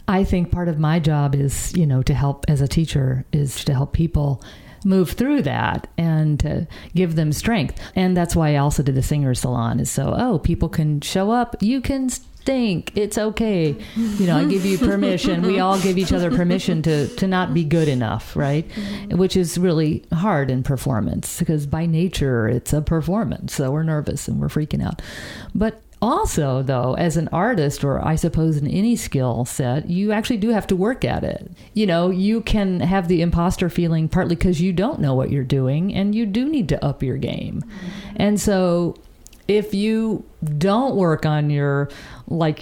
I think part of my job is, to help as a teacher is to help people move through that and to give them strength. And that's why I also did the Singer Salon, is so, people can show up, you can stink, it's okay. I give you permission. We all give each other permission to not be good enough, right? Which is really hard in performance, because by nature it's a performance. So we're nervous and we're freaking out. But also, though, as an artist, or I suppose in any skill set, you actually do have to work at it. You can have the imposter feeling partly because you don't know what you're doing and you do need to up your game. And so if you don't work on your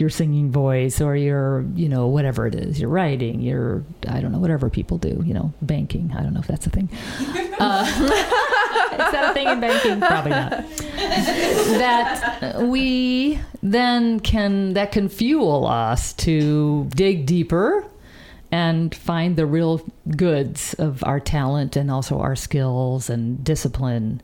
singing voice or your, whatever it is, your writing, your, I don't know, whatever people do, banking. I don't know if that's a thing. that a thing in banking? Probably not. That we then that can fuel us to dig deeper and find the real goods of our talent and also our skills and discipline.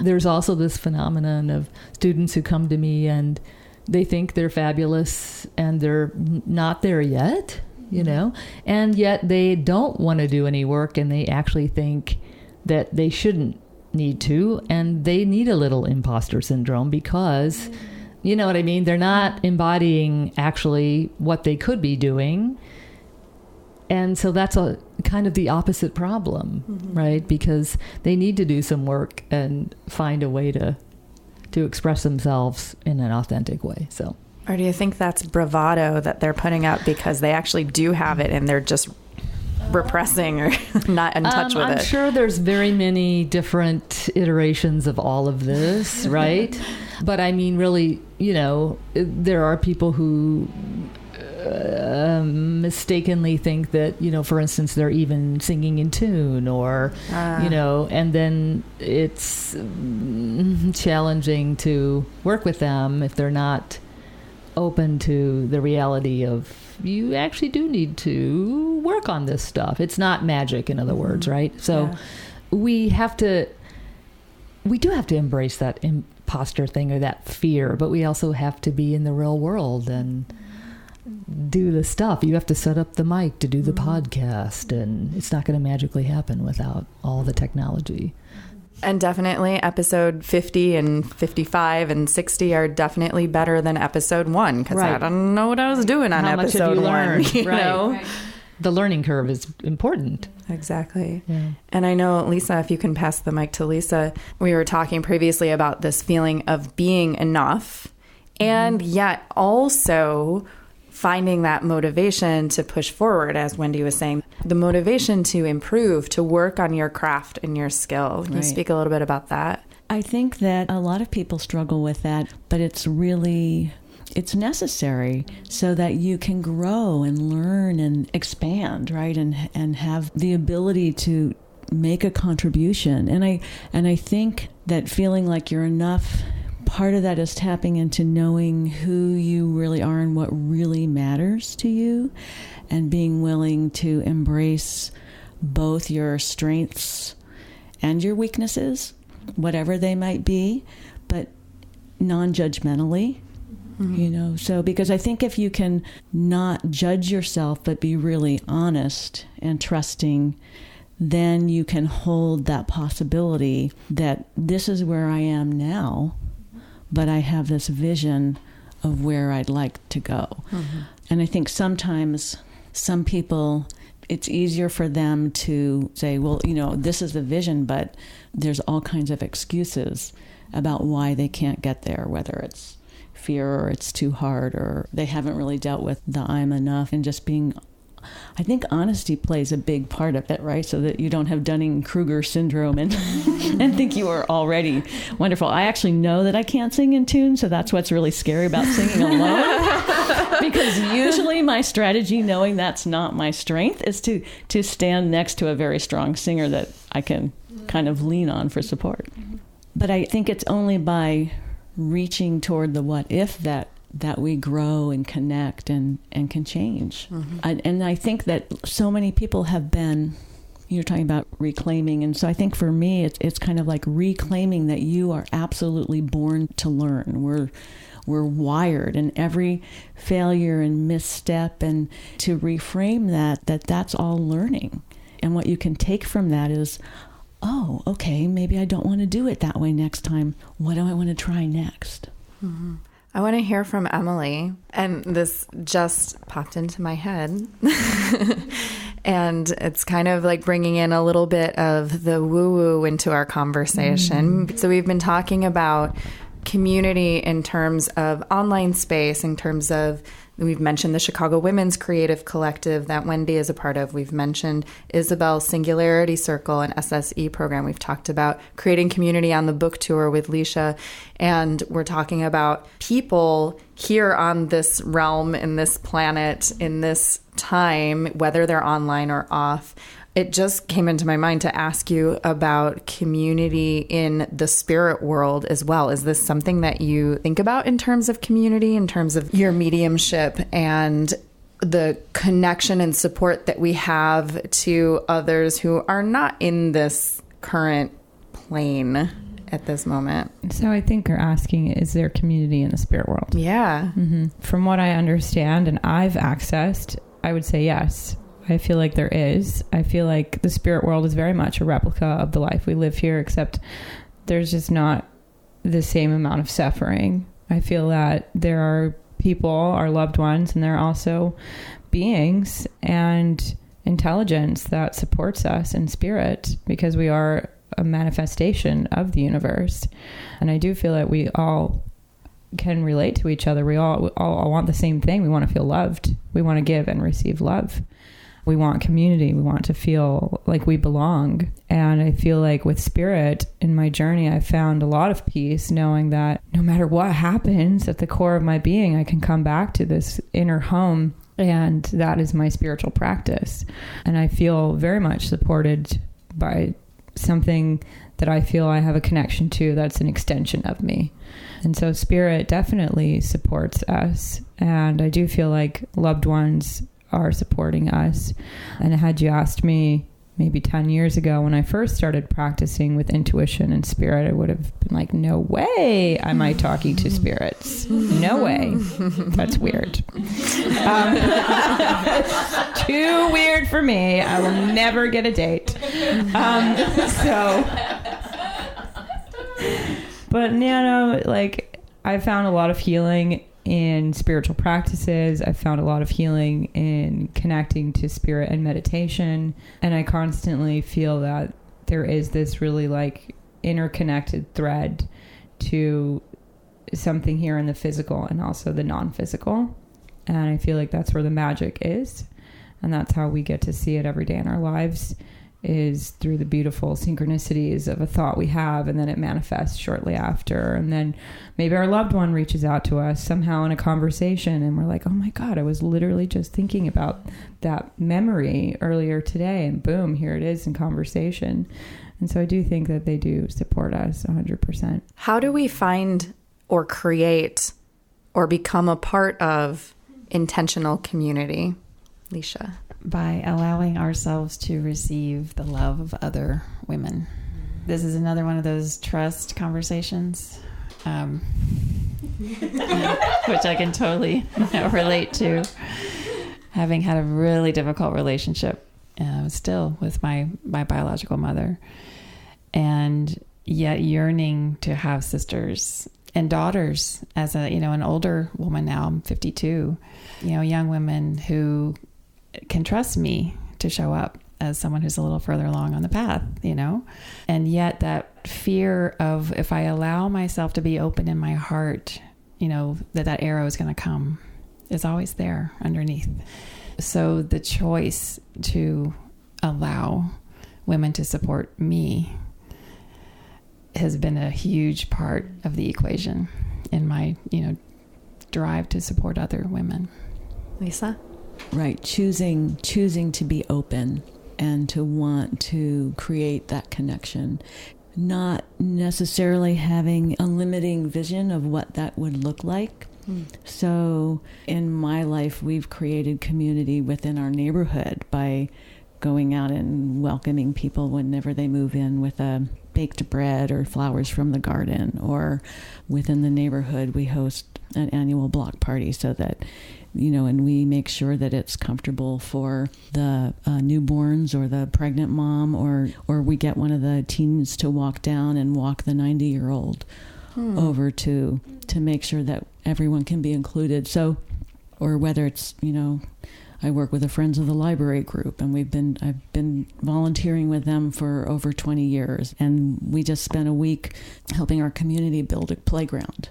There's also this phenomenon of students who come to me and they think they're fabulous and they're not there yet, you know, and yet they don't want to do any work and they actually think that they shouldn't need to, and they need a little imposter syndrome because, you know what I mean, they're not embodying actually what they could be doing. And so that's a kind of the opposite problem, right? Because they need to do some work and find a way to express themselves in an authentic way. So, or do you think that's bravado that they're putting up because they actually do have it and they're just repressing or not in touch with it? I'm sure there's very many different iterations of all of this, right? But I mean, really, you know, there are people who mistakenly think that, you know, for instance, they're even singing in tune or, you know, and then it's challenging to work with them if they're not open to the reality of you actually do need to work on this stuff. It's not magic, in other words, right? So we do have to embrace that imposter thing or that fear, but we also have to be in the real world and do the stuff. You have to set up the mic to do the podcast, and it's not going to magically happen without all the technology. And definitely episode 50 and 55 and 60 are definitely better than episode 1 because I don't know what I was doing on episode 1. You know? Right. The learning curve is important. Exactly. Yeah. And I know, Lisa, if you can pass the mic to Lisa, we were talking previously about this feeling of being enough and yet also finding that motivation to push forward, as Wendy was saying, the motivation to improve, to work on your craft and your skill. Can you speak a little bit about that? I think that a lot of people struggle with that, but it's necessary so that you can grow and learn and expand, right? And have the ability to make a contribution. And I think that feeling like you're enough, part of that is tapping into knowing who you really are and what really matters to you, and being willing to embrace both your strengths and your weaknesses, whatever they might be, but non-judgmentally, you know. So, because I think if you can not judge yourself, but be really honest and trusting, then you can hold that possibility that this is where I am now, but I have this vision of where I'd like to go. And I think sometimes some people, it's easier for them to say, well, you know, this is the vision, but there's all kinds of excuses about why they can't get there, whether it's fear or it's too hard or they haven't really dealt with the I'm enough, and just being, I think honesty plays a big part of it, right? So that you don't have Dunning-Kruger syndrome and and think you are already wonderful. I actually know that I can't sing in tune, so that's what's really scary about singing alone. Because usually my strategy, knowing that's not my strength, is to stand next to a very strong singer that I can kind of lean on for support. But I think it's only by reaching toward the what if that we grow and connect and can change. And I think that so many people have been, you're talking about reclaiming. And so I think for me, it's kind of like reclaiming that you are absolutely born to learn. We're wired, and every failure and misstep, and to reframe that's all learning. And what you can take from that is, oh, okay, maybe I don't want to do it that way next time. What do I want to try next? I want to hear from Emily, and this just popped into my head. And it's kind of like bringing in a little bit of the woo-woo into our conversation. So we've been talking about community in terms of online space, in terms of, we've mentioned the Chicago Women's Creative Collective that Wendy is a part of. We've mentioned Isabelle's Singularity Circle and SSE program. We've talked about creating community on the book tour with Licia. And we're talking about people here on this realm, in this planet, in this time, whether they're online or off, it just came into my mind to ask you about community in the spirit world as well. Is this something that you think about in terms of community, in terms of your mediumship and the connection and support that we have to others who are not in this current plane at this moment? So I think you're asking, is there community in the spirit world? Yeah. Mm-hmm. From what I understand and I've accessed, I would say yes. I feel like there is. I feel like the spirit world is very much a replica of the life we live here, except there's just not the same amount of suffering. I feel that there are people, our loved ones, and there are also beings and intelligence that supports us in spirit, because we are a manifestation of the universe. And I do feel that we all can relate to each other. We all want the same thing. We want to feel loved. We want to give and receive love. We want community. We want to feel like we belong. And I feel like with spirit in my journey, I found a lot of peace knowing that no matter what happens at the core of my being, I can come back to this inner home. And that is my spiritual practice. And I feel very much supported by something that I feel I have a connection to that's an extension of me. And so spirit definitely supports us. And I do feel like loved ones are supporting us. And had you asked me maybe 10 years ago when I first started practicing with intuition and spirit, I would have been like, no way am I talking to spirits. No way. That's weird. Too weird for me. I will never get a date. But like I found a lot of healing in spiritual practices. I found a lot of healing in connecting to spirit and meditation. And I constantly feel that there is this really like interconnected thread to something here in the physical and also the non-physical. And I feel like that's where the magic is. And that's how we get to see it every day in our lives, is through the beautiful synchronicities of a thought we have, and then it manifests shortly after. And then maybe our loved one reaches out to us somehow in a conversation, and we're like, oh my God, I was literally just thinking about that memory earlier today, and boom, here it is in conversation. And so I do think that they do support us 100%. How do we find or create or become a part of intentional community, Licia? By allowing ourselves to receive the love of other women. This is another one of those trust conversations, which I can totally relate to. Having had a really difficult relationship still with my biological mother, and yet yearning to have sisters and daughters as an older woman now. I'm 52, young women who can trust me to show up as someone who's a little further along on the path, and yet that fear of, if I allow myself to be open in my heart, that arrow is going to come, is always there underneath. So the choice to allow women to support me has been a huge part of the equation in my, drive to support other women. Lisa? Right. Choosing to be open and to want to create that connection, not necessarily having a limiting vision of what that would look like. So in my life, we've created community within our neighborhood by going out and welcoming people whenever they move in with a baked bread or flowers from the garden, or within the neighborhood, we host an annual block party so that and we make sure that it's comfortable for the newborns or the pregnant mom, or we get one of the teens to walk down and walk the 90-year-old over to make sure that everyone can be included. So, or whether it's, I work with the Friends of the Library group, and I've been volunteering with them for over 20 years. And we just spent a week helping our community build a playground.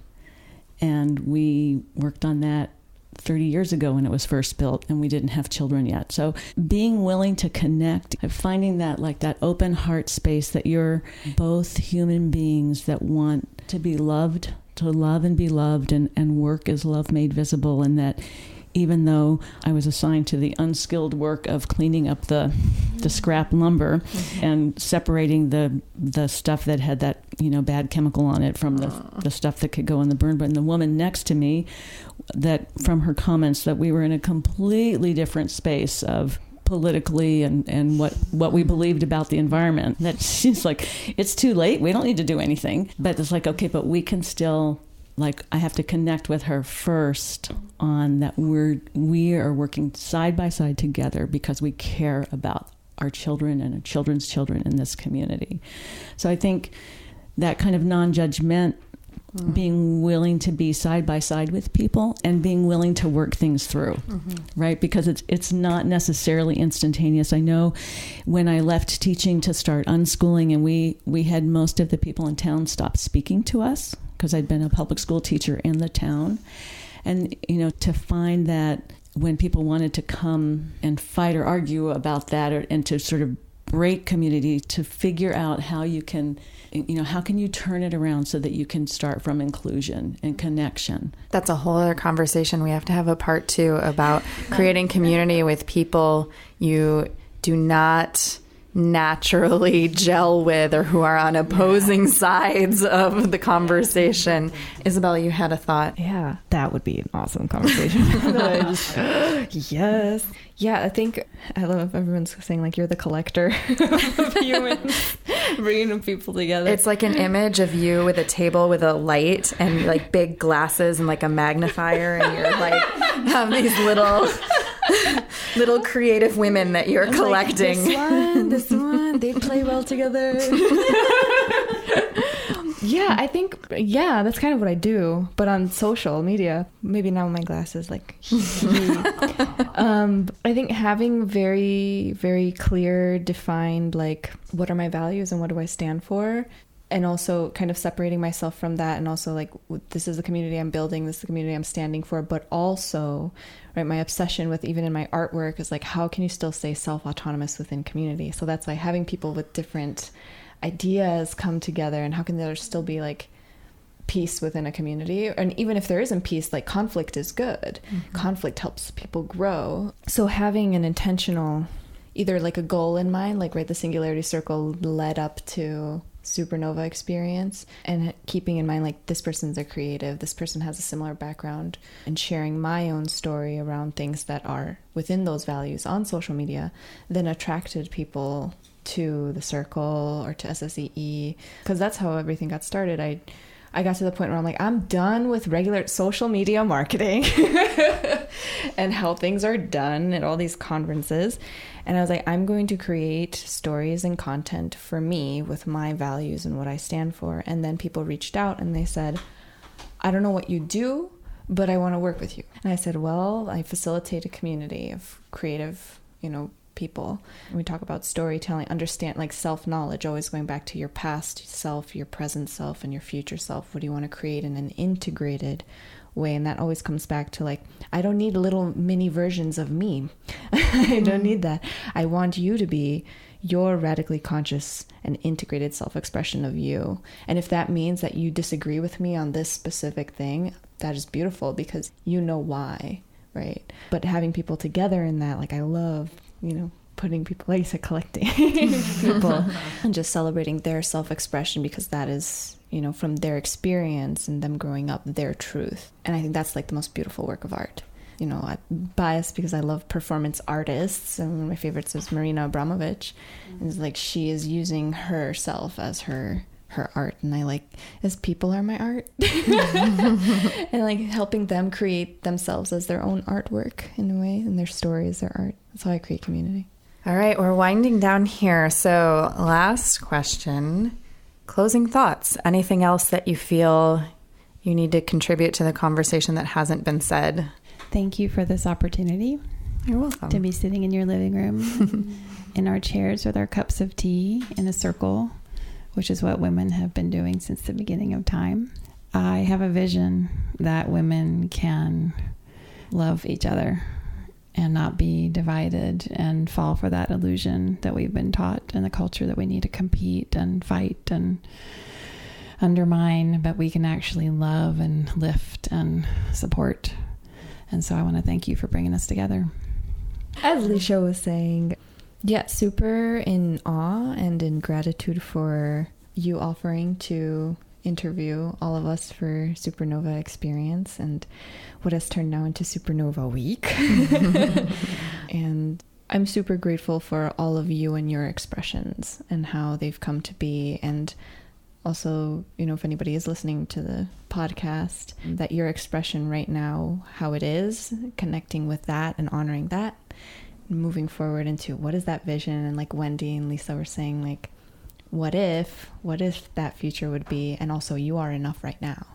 And we worked on that 30 years ago when it was first built, and we didn't have children yet. So being willing to connect, finding that open heart space, that you're both human beings that want to be loved, to love and be loved, and work is love made visible, and that even though I was assigned to the unskilled work of cleaning up the scrap lumber and separating the stuff that had that, bad chemical on it from the stuff that could go in the burn. But the woman next to me, that from her comments that we were in a completely different space of politically and what we believed about the environment, that she's like, it's too late, we don't need to do anything. But it's like, okay, but we can still, like, I have to connect with her first on that we are working side by side together because we care about our children and our children's children in this community. So I think that kind of non-judgment, being willing to be side by side with people and being willing to work things through, right? Because it's not necessarily instantaneous. I know when I left teaching to start unschooling, and we had most of the people in town stop speaking to us because I'd been a public school teacher in the town. And, to find that when people wanted to come and fight or argue about that, and to sort of break community, to figure out how you can, how can you turn it around so that you can start from inclusion and connection. That's a whole other conversation. We have to have a part 2 about creating community with people you do not naturally gel with or who are on opposing sides of the conversation. Isabelle, you had a thought. Yeah, that would be an awesome conversation. Yes. Yeah, I think I love everyone's saying, like, you're the collector of humans, bringing people together. It's like an image of you with a table with a light and like big glasses and like a magnifier, and you're like have these little creative women that you're collecting. Like, this one, they play well together. Yeah, I think, that's kind of what I do, but on social media. Maybe now with my glasses, like, I think having very, very clear, defined, like, what are my values and what do I stand for? And also kind of separating myself from that, and also, like, this is the community I'm building, this is the community I'm standing for, but also, right, my obsession with, even in my artwork, is like, how can you still stay self-autonomous within community? So that's why having people with different ideas come together, and how can there still be, like, peace within a community? And even if there isn't peace, like, conflict is good. Conflict helps people grow. So having an intentional, either like a goal in mind, like, right, the Singularity Circle led up to Supernova experience, and keeping in mind, like, this person's a creative, this person has a similar background, and sharing my own story around things that are within those values on social media, then attracted people to the circle or to SSEE, because that's how everything got started. I got to the point where I'm like, I'm done with regular social media marketing and how things are done at all these conferences. And I was like, I'm going to create stories and content for me with my values and what I stand for. And then people reached out and they said, I don't know what you do, but I want to work with you. And I said, well, I facilitate a community of creative, people. And we talk about storytelling, understand, like, self-knowledge, always going back to your past self, your present self, and your future self. What do you want to create in an integrated way? And that always comes back to, like, I don't need little mini versions of me. I don't need that. I want you to be your radically conscious and integrated self-expression of you. And if that means that you disagree with me on this specific thing, that is beautiful, because you know why, right? But having people together in that, like, I love, putting people, like you said, collecting people and just celebrating their self-expression, because that is, from their experience and them growing up, their truth. And I think that's, like, the most beautiful work of art. I'm biased because I love performance artists, and one of my favorites is Marina Abramovic. And it's like, she is using herself as her art, and I like, as people are my art. And, like, helping them create themselves as their own artwork in a way, and their story is their art. That's how I create community. All right, we're winding down here. So last question, closing thoughts. Anything else that you feel you need to contribute to the conversation that hasn't been said? Thank you for this opportunity. You're welcome. To be sitting in your living room in our chairs with our cups of tea in a circle, which is what women have been doing since the beginning of time. I have a vision that women can love each other and not be divided and fall for that illusion that we've been taught in the culture, that we need to compete and fight and undermine, but we can actually love and lift and support And so I want to thank you for bringing us together. As Licia was saying, yeah, super in awe and in gratitude for you offering to interview all of us for Supernova Experience and what has turned now into Supernova Week. And I'm super grateful for all of you and your expressions and how they've come to be. And also, you know, if anybody is listening to the podcast, that your expression right now, how it is, connecting with that and honoring that, moving forward into what is that vision. And like Wendy and Lisa were saying, like, what if that future would be, and also you are enough right now.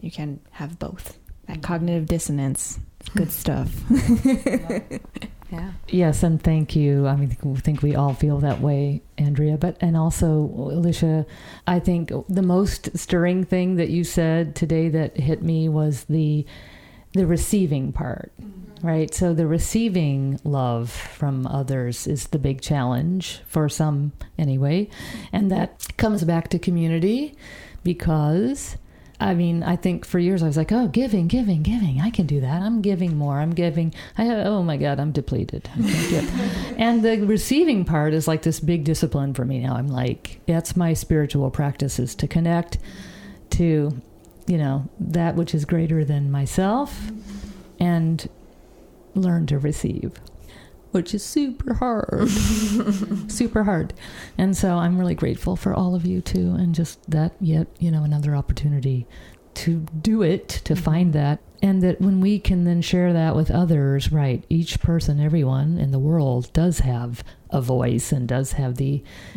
You can have both. That cognitive dissonance, it's good stuff. Yeah. Yes, and thank you. I mean, I think we all feel that way, Andrea. And also, Licia, I think the most stirring thing that you said today that hit me was the receiving part, right? So the receiving love from others is the big challenge for some anyway. And that comes back to community because, I mean, I think for years I was like, oh, giving. I can do that. I'm giving more. I'm giving. Oh my God, I'm depleted. I can't give. And the receiving part is like this big discipline for me now. I'm like, that's my spiritual practice, is to connect to, you know, that which is greater than myself and learn to receive, which is super hard. Super hard. And so I'm really grateful for all of you too, and just that yet, you know, another opportunity to do it, to find that. And that when we can then share that with others, right, each person, everyone in the world does have a voice and does have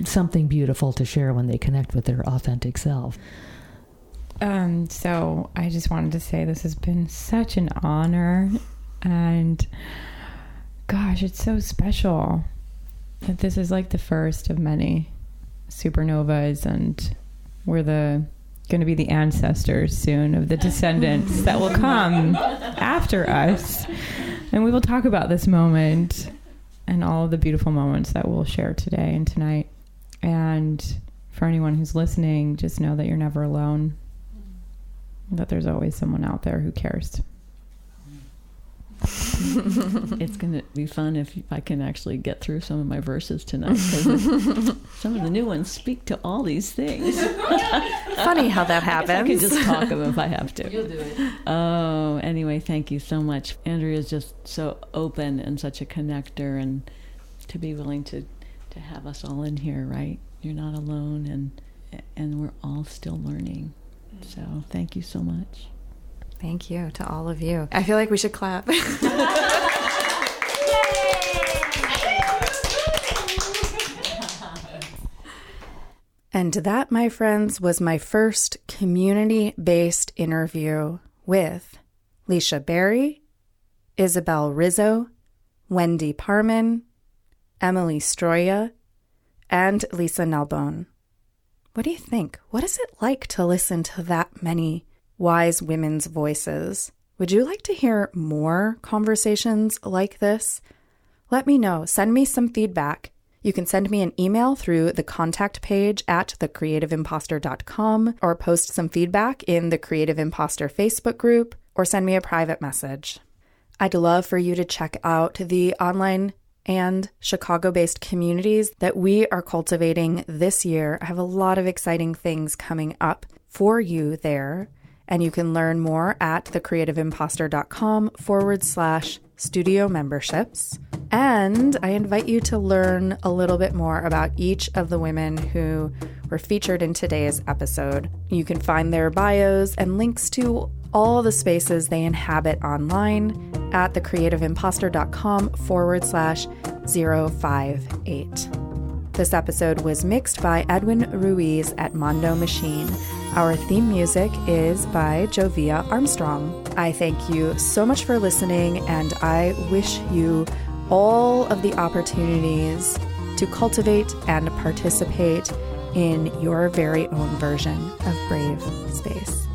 something beautiful to share when they connect with their authentic self. So I just wanted to say this has been such an honor, and gosh, it's so special that this is like the first of many supernovas, and we're going to be the ancestors soon of the descendants that will come after us. And we will talk about this moment and all of the beautiful moments that we'll share today and tonight. And for anyone who's listening, just know that you're never alone, that there's always someone out there who cares. It's going to be fun if I can actually get through some of my verses tonight, because some of the new ones speak to all these things. Funny how that happens. I can just talk them if I have to. You'll do it. Oh, anyway, thank you so much. Andrea is just so open and such a connector, and to be willing to have us all in here, right? You're not alone, and we're all still learning. So thank you so much. Thank you to all of you. I feel like we should clap. And that, my friends, was my first community-based interview with Licia Berry, Isabelle Rizo, Wendy Parman, Emily Stroia, and Lisa Nalbone. What do you think? What is it like to listen to that many wise women's voices? Would you like to hear more conversations like this? Let me know. Send me some feedback. You can send me an email through the contact page at thecreativeimpostor.com, or post some feedback in the Creative Impostor Facebook group, or send me a private message. I'd love for you to check out the online and Chicago-based communities that we are cultivating this year. I have a lot of exciting things coming up for you there, and you can learn more at thecreativeimpostor.com/studio memberships. And I invite you to learn a little bit more about each of the women who were featured in today's episode. You can find their bios and links to all the spaces they inhabit online at thecreativeimpostor.com/058. This episode was mixed by Edwin Ruiz at Mondo Machine. Our theme music is by Jovia Armstrong. I thank you so much for listening, and I wish you all of the opportunities to cultivate and participate in your very own version of Brave Space.